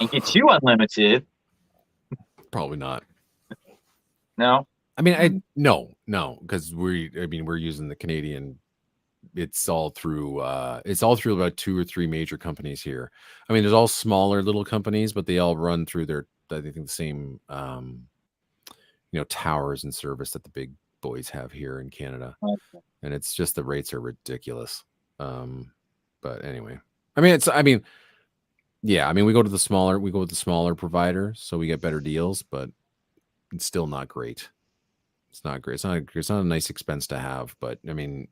and get you unlimited? Probably not. No. I mean, no, because we're using the Canadian. It's all through about 2 or 3 major companies here. I mean, there's all smaller little companies, but they all run through I think the same towers and service that the big boys have here in Canada. Okay. And it's just the rates are ridiculous. But anyway, we go with the smaller provider, so we get better deals, but it's still not great. It's not great. It's not a nice expense to have, but I mean,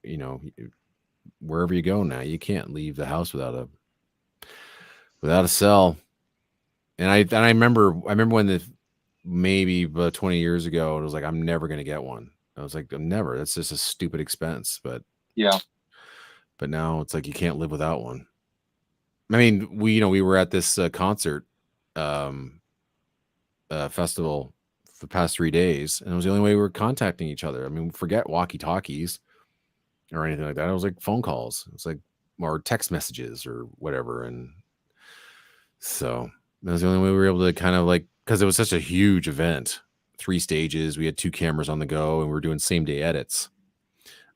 wherever you go now, you can't leave the house without a cell. And I remember when maybe about 20 years ago, it was like, I'm never going to get one. I was like, never. That's just a stupid expense. But yeah. But now it's like you can't live without one. I mean, we were at this concert festival for the past 3 days, and it was the only way we were contacting each other. I mean, forget walkie-talkies or anything like that. It was like phone calls. It was like or text messages or whatever. And so that was the only way we were able to kind of because it was such a huge event, 3 stages. We had 2 cameras on the go, and we were doing same day edits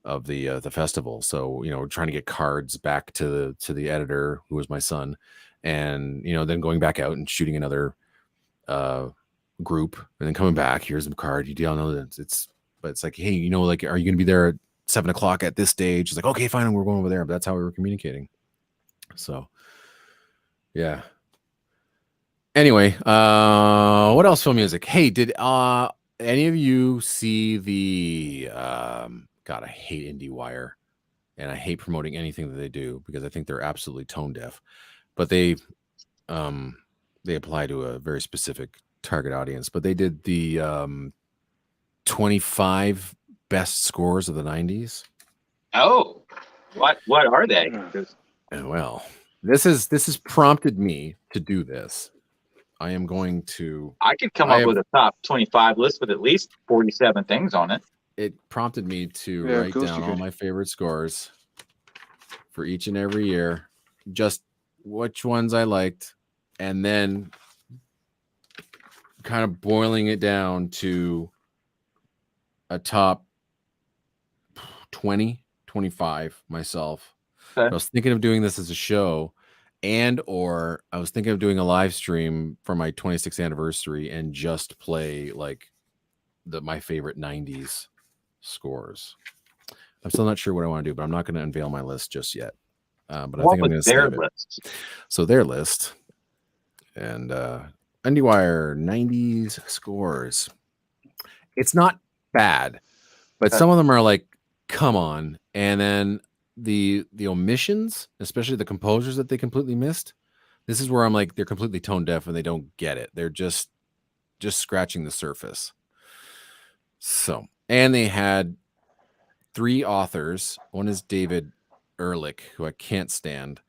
of the festival. So we're trying to get cards back to the editor, who was my son, and then going back out and shooting another group, and then coming back. Here's the card. You don't know that but it's like, hey, are you gonna be there at 7 o'clock at this stage? It's like, okay, fine, we're going over there. But that's how we were communicating. So yeah. Anyway, what else film music? Hey, did any of you see the God, I hate IndieWire, and I hate promoting anything that they do because I think they're absolutely tone deaf. But they apply to a very specific target audience. But they did the 25 best scores of the 90s. Oh, what are they? Well, this has prompted me to do this. I am going to. I could come up with a top 25 list with at least 47 things on it. It prompted me to write down all my favorite scores for each and every year, just which ones I liked, and then kind of boiling it down to a top 20, 25 myself. Okay. I was thinking of doing this as a show, or I was thinking of doing a live stream for my 26th anniversary and just play my favorite 90s scores. I'm still not sure what I want to do, but I'm not going to unveil my list just yet. But I think I'm going to save it. So their list and IndieWire 90s scores. It's not bad, but some of them are like, come on. And then the omissions, especially the composers that they completely missed. This is where I'm like, they're completely tone deaf and they don't get it. They're just scratching the surface. So, and they had 3 authors. One is David Ehrlich, who I can't stand.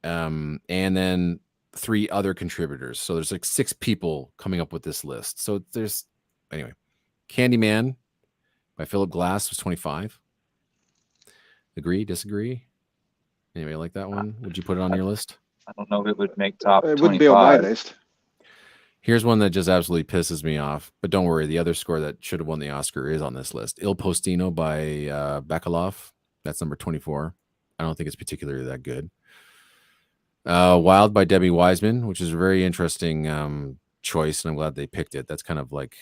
And then 3 other contributors. So there's 6 people coming up with this list. So anyway, Candyman by Philip Glass was 25. Agree, disagree? Anybody like that one? Would you put it on your list? I don't know if it would make top 25. It wouldn't be on my list. Here's one that just absolutely pisses me off. But don't worry, the other score that should have won the Oscar is on this list. Il Postino by Bacalov. That's number 24. I don't think it's particularly that good. Wild by Debbie Wiseman, which is a very interesting choice, and I'm glad they picked it. That's kind of like,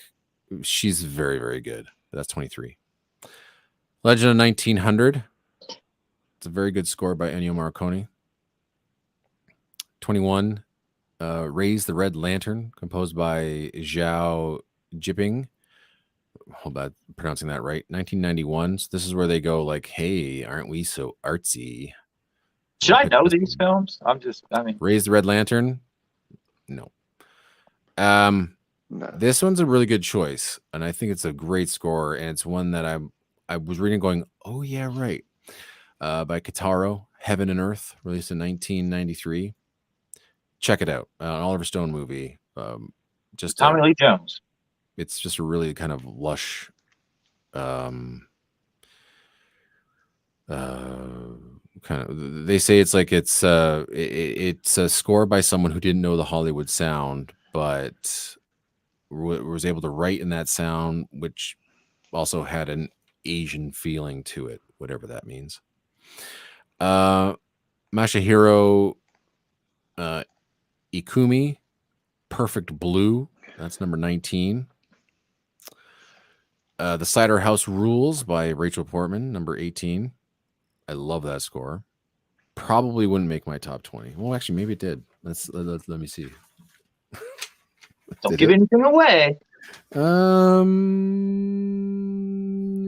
she's very, very good. But that's 23. Legend of 1900. It's a very good score by Ennio Morricone. 21. Raise the Red Lantern, composed by Zhao Jiping. Hold on, pronouncing that right. 1991. So this is where they go like, hey, aren't we so artsy? Should I know these films? Raise the Red Lantern? No. No. This one's a really good choice, and I think it's a great score, and it's one that I was reading going, oh yeah, right. By Kitaro, Heaven and Earth, released in 1993. Check it out. An Oliver Stone movie. Just Tommy Lee Jones. It's just a really kind of lush kind of, they say it's like it's a score by someone who didn't know the Hollywood sound, but was able to write in that sound, which also had an Asian feeling to it, whatever that means. Masahiro Ikumi, Perfect Blue, that's number 19. The Cider House Rules by Rachel Portman, number 18. I love that score. Probably wouldn't make my top 20. Well, actually, maybe it did. Let me see. Don't give anything away.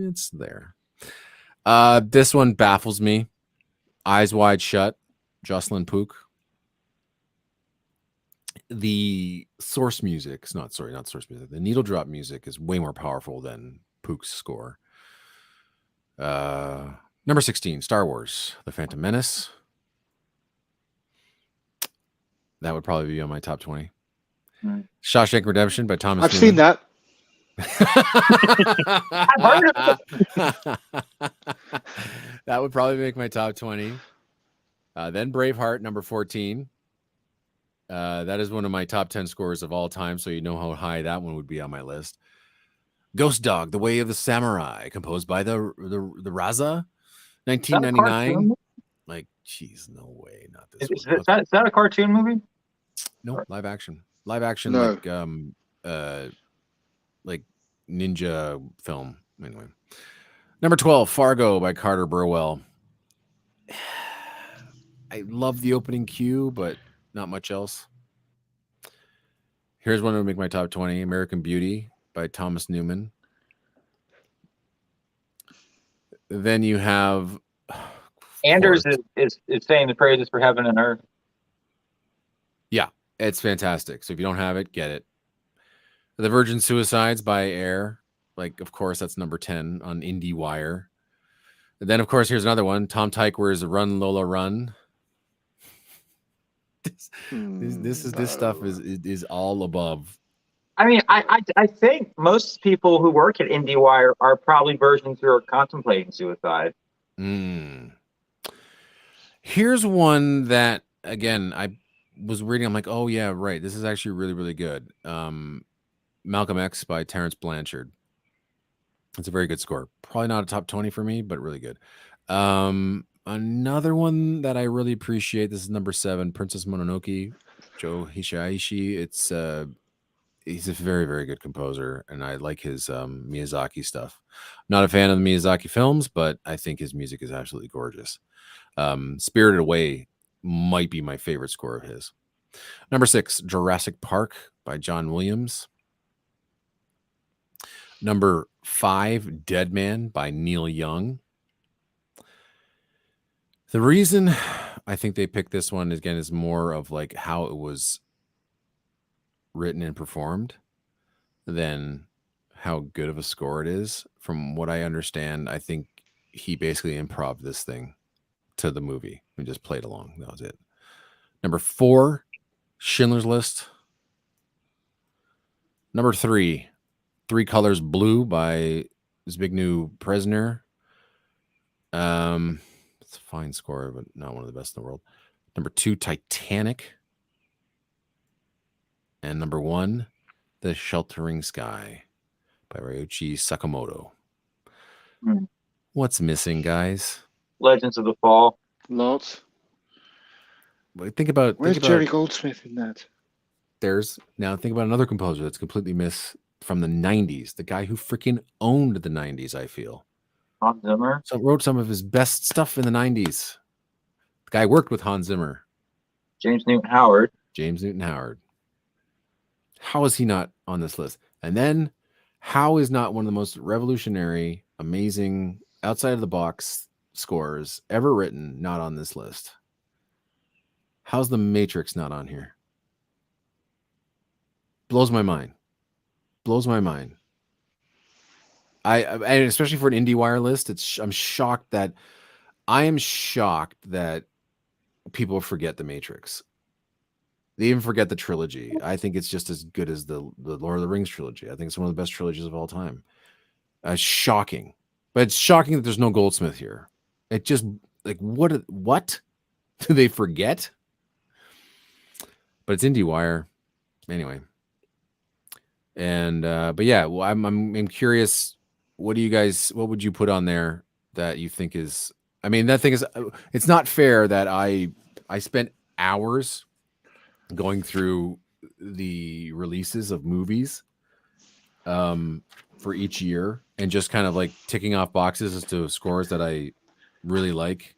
It's there. This one baffles me. Eyes Wide Shut, Jocelyn Pook. The source music, not source music. The needle drop music is way more powerful than Pook's score. Number 16, Star Wars, The Phantom Menace. That would probably be on my top 20. Shawshank Redemption by Thomas I've Newman. seen that. I've heard of it. That would probably make my top 20. Then Braveheart, number 14. That is one of my top 10 scores of all time, so you know how high that one would be on my list. Ghost Dog, The Way of the Samurai, composed by the Raza, 1999. Like, geez, no way, not this Is one. that a cartoon movie? No, live action. Live action, No. like ninja film. Anyway, number 12, Fargo by Carter Burwell. I love the opening cue, but not much else. Here's one that would make my top 20, American Beauty by Thomas Newman. Then you have Anders is saying the praises for Heaven and Earth. Yeah, it's fantastic. So if you don't have it, get it. The Virgin Suicides by Air. Like, of course, that's number 10 on IndieWire. And then, of course, here's another one. Tom Tykwer's Run, Lola, Run. This stuff is all above. I mean, I think most people who work at IndieWire are probably virgins who are contemplating suicide. Here's one that, again, I was reading. I'm like, oh yeah, right. This is actually really, really good. Malcolm X by Terrence Blanchard. It's a very good score. Probably not a top 20 for me, but really good. Another one that I really appreciate. This is number 7, Princess Mononoke, Joe Hisaishi. He's a very, very good composer, and I like his Miyazaki stuff. Not a fan of the Miyazaki films, but I think his music is absolutely gorgeous. Spirited Away might be my favorite score of his. Number 6, Jurassic Park by John Williams. Number 5, Dead Man by Neil Young. The reason I think they picked this one, again, is more of like how it was written and performed than how good of a score it is. From what I understand, I think he basically improv this thing to the movie and just played along. That was it. Number 4, Schindler's List. Number 3, Three Colors Blue by Zbigniew Przesner. It's a fine score, but not one of the best in the world. Number 2, Titanic. And number 1, The Sheltering Sky by Ryuichi Sakamoto. What's missing, guys? Legends of the Fall. Lots. Think about Jerry Goldsmith in that? Now think about another composer that's completely missed from the 90s. The guy who freaking owned the 90s, I feel. Hans Zimmer. So wrote some of his best stuff in the 90s. The guy worked with Hans Zimmer. James Newton Howard. How is he not on this list? And then how is not one of the most revolutionary, amazing, outside of the box scores ever written not on this list? How's The Matrix not on here? Blows my mind. blows my mind. And especially for an IndieWire list, I'm shocked that people forget The Matrix. They even forget the trilogy. I think it's just as good as the Lord of the Rings trilogy. I think it's one of the best trilogies of all time. Shocking. But it's shocking that there's no Goldsmith here. It just, like, what? Do they forget? But it's IndieWire. Anyway. And, but yeah, well, I'm curious, what would you put on there that you think is, I mean, that thing is, it's not fair that I spent hours going through the releases of movies for each year and just kind of like ticking off boxes as to scores that I really like.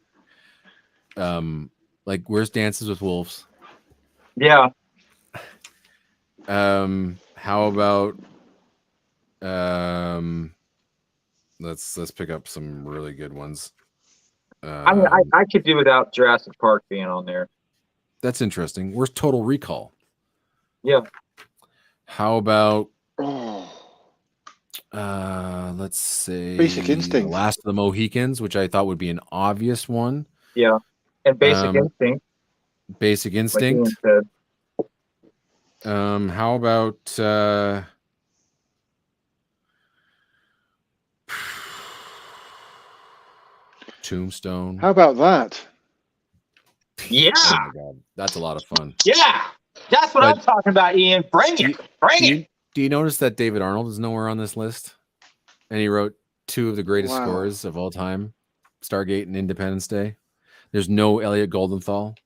Like, where's Dances with Wolves? Yeah. How about let's pick up some really good ones. I mean, I could do without Jurassic Park being on there. That's interesting. Where's Total Recall? Yeah. How about Oh, let's say Basic Instinct. The Last of the Mohicans, which I thought would be an obvious one. Yeah. And Basic Instinct. Basic like Instinct. Ian said. How about Tombstone? How about that? Yeah. Oh my God, that's a lot of fun. Yeah. That's what I'm talking about, Ian. Bring it. Bring it. Do you notice that David Arnold is nowhere on this list? And he wrote two of the greatest scores of all time, Stargate and Independence Day. There's no Elliot Goldenthal.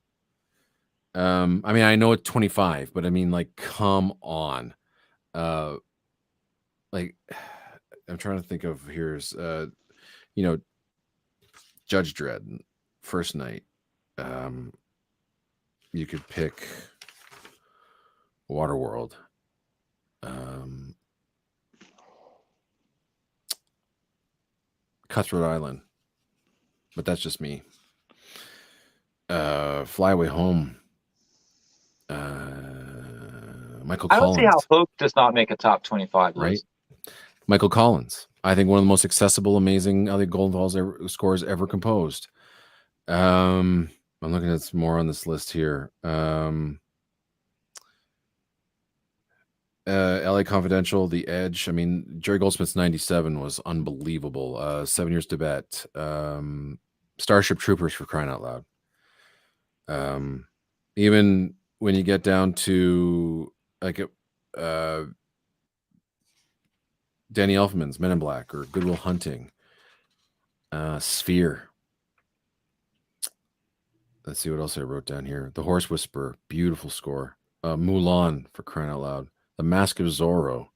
I mean, I know it's 25, but I mean, like, come on. Like, I'm trying to think of here's, Judge Dredd, First Night. You could pick Waterworld. Cutthroat Island, but that's just me. Fly Away Home. Michael Collins. I don't see how Hope does not make a top 25 list. Right? Michael Collins. I think one of the most accessible, amazing Elliot Goldenthal scores ever composed. I'm looking at some more on this list here. LA Confidential, The Edge. I mean, Jerry Goldsmith's 97 was unbelievable. 7 Years Tibet. Starship Troopers, for crying out loud. Even when you get down to like Danny Elfman's Men in Black or Good Will Hunting. Sphere. Let's see what else I wrote down here. The Horse Whisperer, beautiful score. Mulan, for crying out loud. The Mask of Zorro.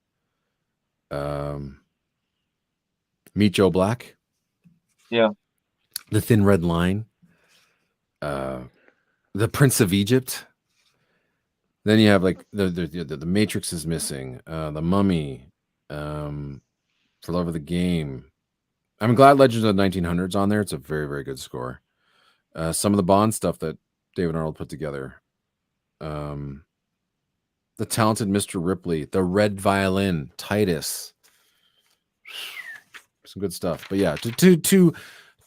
Meet Joe Black. Yeah. The Thin Red Line. The Prince of Egypt. Then you have like the Matrix is missing. The Mummy. For Love of the Game. I'm glad Legends of the 1900s on there. It's a very, very good score. Some of the Bond stuff that David Arnold put together. The Talented Mr. Ripley, The Red Violin, Titus. Some good stuff. But yeah, to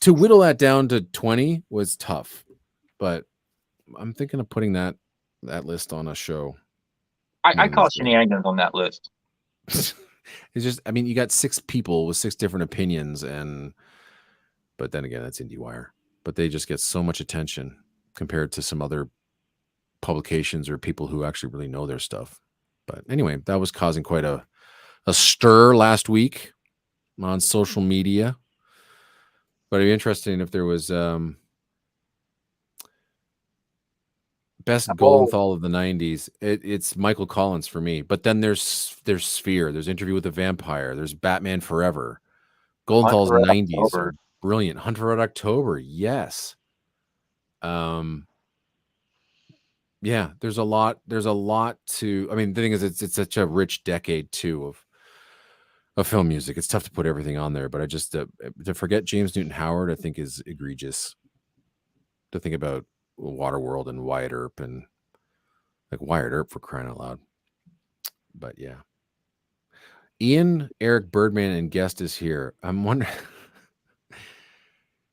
whittle that down to 20 was tough. But I'm thinking of putting that list on a show. I call shenanigans on that list. It's just, I mean, you got 6 people with 6 different opinions, but then again, that's IndieWire. But they just get so much attention compared to some other publications or people who actually really know their stuff. But anyway, that was causing quite a stir last week on social media. But it'd be interesting if there was best Goldenthal of the 90s. It's Michael Collins for me. But then there's Sphere, there's Interview with the Vampire, there's Batman Forever. Goldenthal's 90s are brilliant. Hunt for Red October, yes. Yeah, there's a lot to, I mean, the thing is, it's such a rich decade too of film music. It's tough to put everything on there, but I just to forget James Newton Howard, I think is egregious. To think about Waterworld and Wyatt Earp, and like Wyatt Earp, for crying out loud. But yeah. Ian, Eric, Birdman, and Guest is here. I'm wondering,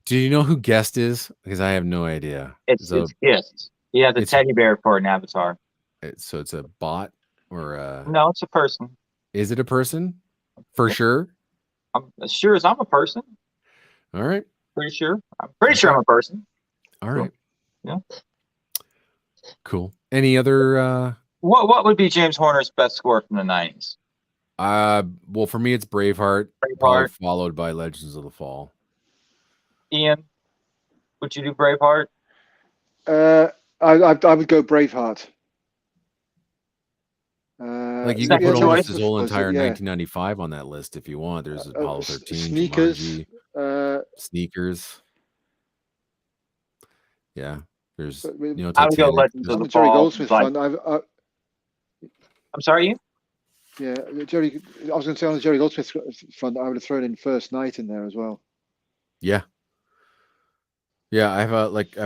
do you know who Guest is? Because I have no idea. It's Gist. He has a teddy bear for an avatar. So it's a bot or no, it's a person. Is it a person? For sure. I'm as sure as I'm a person. All right. Pretty sure. I'm pretty sure I'm a person. All right. Yeah. Cool. Any other? What would be James Horner's best score from the 90s? Well, for me, it's Braveheart. Probably followed by Legends of the Fall. Ian, would you do Braveheart? I would go Braveheart. Like you can put almost his whole entire 1995 on that list if you want. There's Apollo 13, Sneakers, Sneakers. Yeah, there's I would go Legends of the Jerry Fall. Goldsmith fund. I'm sorry, Ian? Yeah, Jerry. I was going to say on the Jerry Goldsmith fund, I would have thrown in First Night in there as well. Yeah. Yeah, I have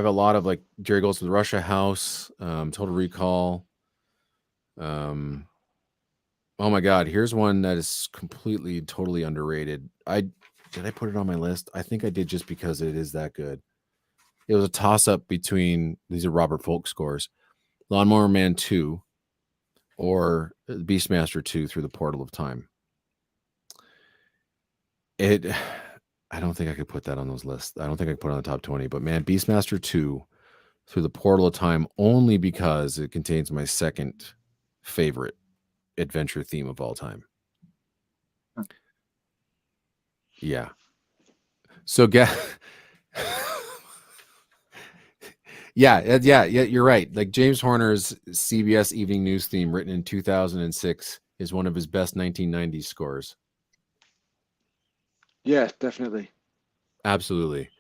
a lot of like Jerry Goldsmith, Russia House, Total Recall. Oh my God, here's one that is completely, totally underrated. Did I put it on my list? I think I did just because it is that good. It was a toss-up between, these are Robert Folk scores, Lawnmower Man 2 or Beastmaster 2 Through the Portal of Time. I don't think I could put that on those lists. I don't think I could put it on the top 20, but man, Beastmaster 2 Through the Portal of Time, only because it contains my second favorite adventure theme of all time. Yeah. So yeah, you're right. Like James Horner's CBS Evening News theme, written in 2006, is one of his best 1990s scores. Yeah, definitely. Absolutely.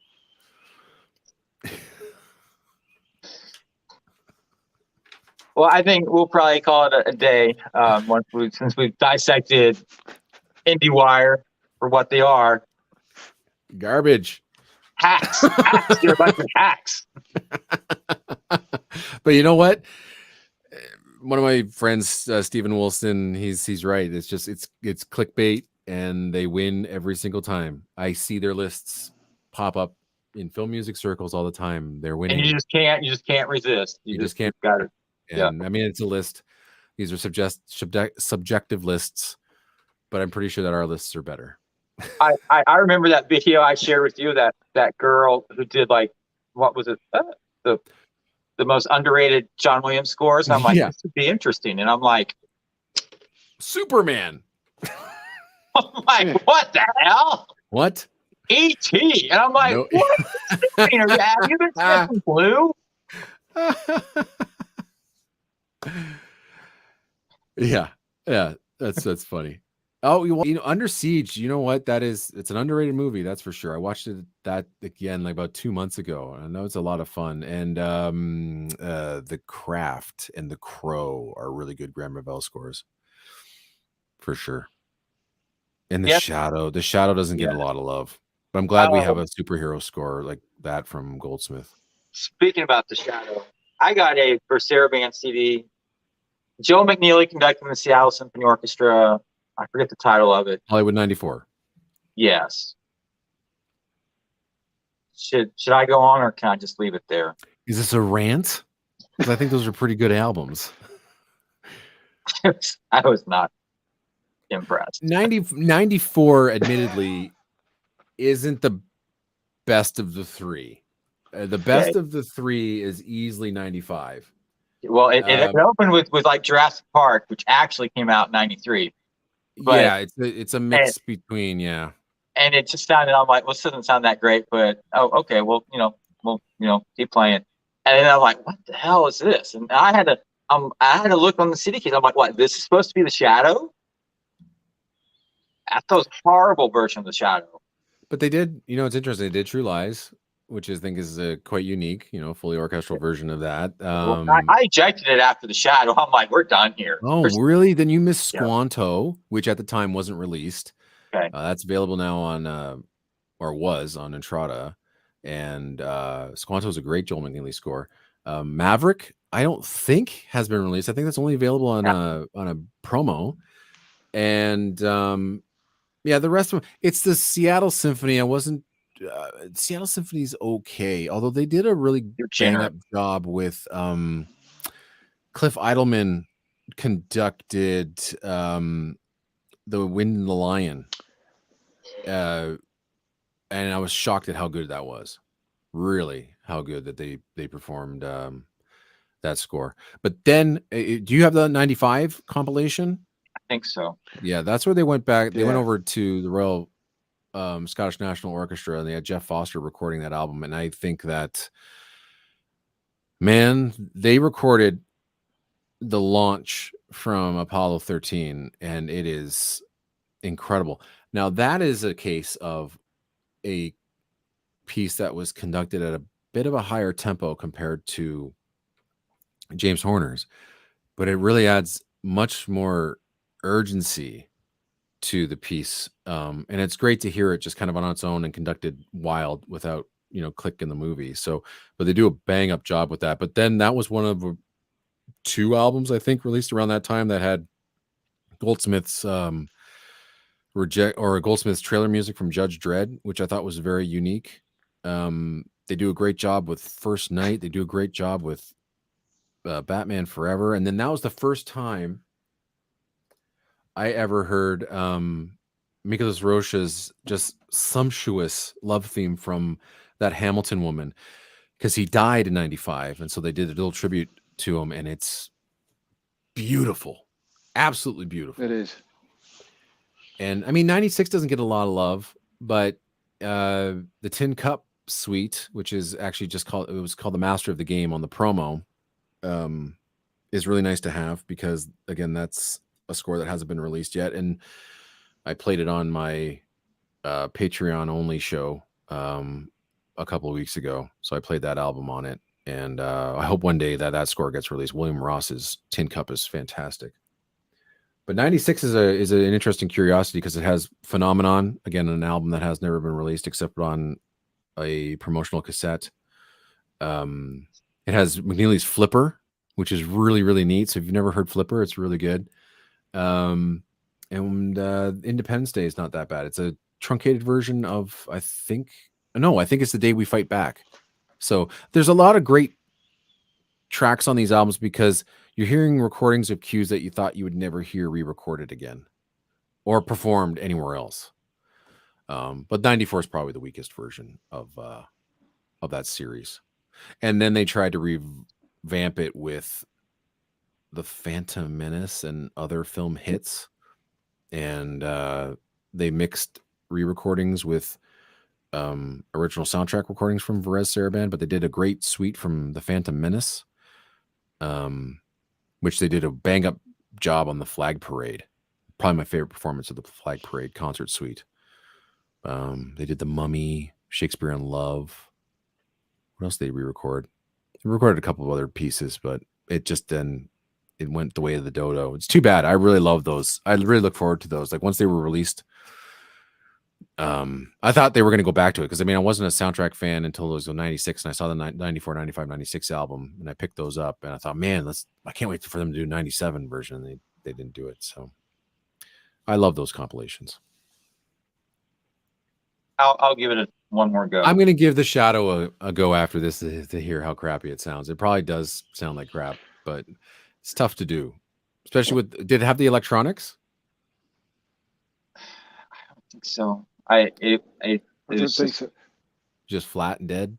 Well, I think we'll probably call it a day since we've dissected IndieWire for what they are. Garbage. Hacks. You're a bunch of hacks. But you know what? One of my friends, Stephen Wilson, he's right. It's clickbait, and they win every single time. I see their lists pop up in film music circles all the time. They're winning, and you just can't resist. You just can't. Got it. And I mean, it's a list. These are subjective lists, but I'm pretty sure that our lists are better. I remember that video I shared with you, that girl who did like, what was it? The most underrated John Williams scores. And I'm like, this would be interesting. And I'm like, Superman. I'm like, what the hell? What? E.T. And I'm like, what? Have you been sniffing blue? Yeah, that's funny. Oh, Under Siege, you know what that is? It's an underrated movie, that's for sure. I watched that again like about 2 months ago. I know it's a lot of fun. And The Craft and The Crow are really good Graham Revell scores, for sure. And The Shadow doesn't get a lot of love, but I'm glad we have a superhero score like that from Goldsmith. Speaking about The Shadow, I got for Sarah Band CD. Joe McNeely conducting the Seattle Symphony Orchestra. I forget the title of it. Hollywood 94. Yes. Should I go on, or can I just leave it there? Is this a rant? Because I think those are pretty good albums. I was not impressed. 94, admittedly, isn't the best of the three. The best of the three is easily 95. Well, it opened with like Jurassic Park, which actually came out in 93. But, it's a mix between, And it just sounded, I'm like, well, this doesn't sound that great, but okay, well, keep playing. And then I'm like, what the hell is this? And I had to look on the CD case. I'm like, what? This is supposed to be The Shadow? I thought it was a horrible version of The Shadow. But they did, it's interesting. They did True Lies, which I think is quite unique, fully orchestral version of that. I ejected it after The Shadow. I'm like, we're done here. Oh, really? Then you missed Squanto, which at the time wasn't released. Okay. That's available now on, or was on Entrada. And Squanto is a great Joel McNeely score. Maverick, I don't think has been released. I think that's only available on a promo. And yeah, the rest of them, it's the Seattle Symphony. I wasn't Seattle Symphony's okay, although they did a really You're bang generous. up job with Cliff Idleman conducted The Wind and the Lion. And I was shocked at how good that was. Really, how good that they performed that score. But then, do you have the 95 compilation? I think so. Yeah, that's where they went back. They went Yeah. over to the Royal Scottish National Orchestra, and they had Jeff Foster recording that album. And I think that, man, they recorded the launch from Apollo 13, and it is incredible. Now, that is a case of a piece that was conducted at a bit of a higher tempo compared to James Horner's, but it really adds much more urgency to the piece. And it's great to hear it just kind of on its own and conducted wild without, click in the movie. So, but they do a bang up job with that. But then that was one of the 2 albums, I think, released around that time that had Goldsmith's Goldsmith's trailer music from Judge Dredd, which I thought was very unique. They do a great job with First Night. They do a great job with Batman Forever. And then that was the first time I ever heard Miklos Rocha's just sumptuous love theme from that Hamilton woman, because he died in 95. And so they did a little tribute to him, and it's beautiful. Absolutely beautiful. It is. And I mean, 96 doesn't get a lot of love, but the Tin Cup suite, which is actually it was called the Master of the Game on the promo, is really nice to have, because again, that's a score that hasn't been released yet. And I played it on my Patreon only show a couple of weeks ago. So I played that album on it. And I hope one day that score gets released. William Ross's Tin Cup is fantastic. But 96 is an interesting curiosity, because it has Phenomenon, again, an album that has never been released except on a promotional cassette. It has McNeely's Flipper, which is really, really neat. So if you've never heard Flipper, it's really good. And Independence Day is not that bad. It's a truncated version of, I think it's The Day We Fight Back. So there's a lot of great tracks on these albums, because you're hearing recordings of cues that you thought you would never hear re-recorded again or performed anywhere else. But 94 is probably the weakest version of that series. And then they tried to revamp it with the Phantom Menace and other film hits. And they mixed re-recordings with original soundtrack recordings from Varese Sarabande, but they did a great suite from the Phantom Menace, which they did a bang up job on the Flag Parade. Probably my favorite performance of the Flag Parade concert suite. They did The Mummy, Shakespeare in Love. What else did they re-record? They recorded a couple of other pieces, but it went the way of the dodo. It's too bad. I really love those. I really look forward to those. Like, once they were released, I thought they were going to go back to it, because I wasn't a soundtrack fan until it was 96, and I saw the 94, 95, 96 album, and I picked those up, and I thought, man, I can't wait for them to do 97 version. They didn't do it. So I love those compilations. I'll give it one more go. I'm going to give The Shadow a go after this to hear how crappy it sounds. It probably does sound like crap, but it's tough to do, especially did it have the electronics? I don't think so. I don't think so. Just flat and dead?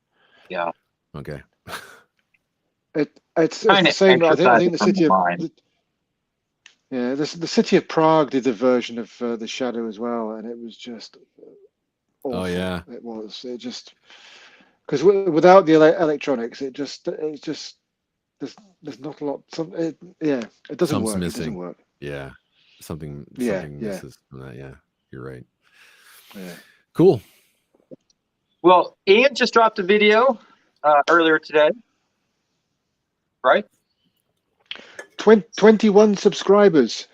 Yeah. Okay. It's the same. I think the city of the city of Prague did a version of The Shadow as well, and it was just awful. Oh yeah, it just because without the electronics, there's not a lot. It doesn't work. Missing. It doesn't work. Yeah, something misses from that. Yeah, you're right. Yeah. Cool. Well, Ian just dropped a video earlier today, right? 21 subscribers.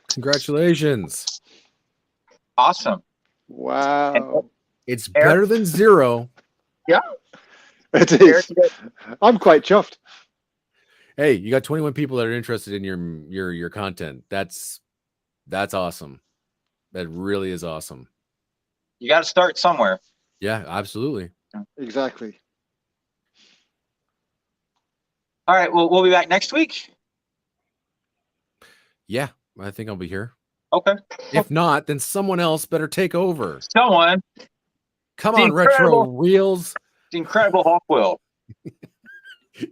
Congratulations. Awesome. Wow. It's better than 0. Yeah. It is. I'm quite chuffed. Hey, you got 21 people that are interested in your content. That's That's awesome. That really is awesome. You got to start somewhere. Yeah, absolutely. Exactly. All right. Well, we'll be back next week. Yeah, I think I'll be here. Okay. If not, then someone else better take over. Someone. Come The on, Retro Reels. The Incredible Hulk will.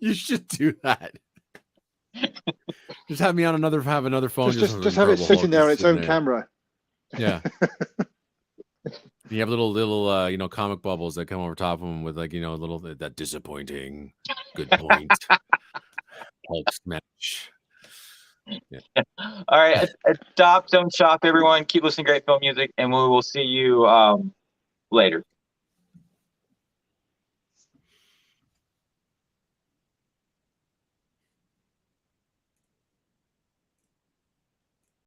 You should do that. Just have me on another phone. Just have it sitting there on its own camera. Yeah. You have little comic bubbles that come over top of them with little that disappointing. Good point. Hulk smash. Yeah. All right. Adopt, don't shop, everyone. Keep listening to great film music, and we will see you later.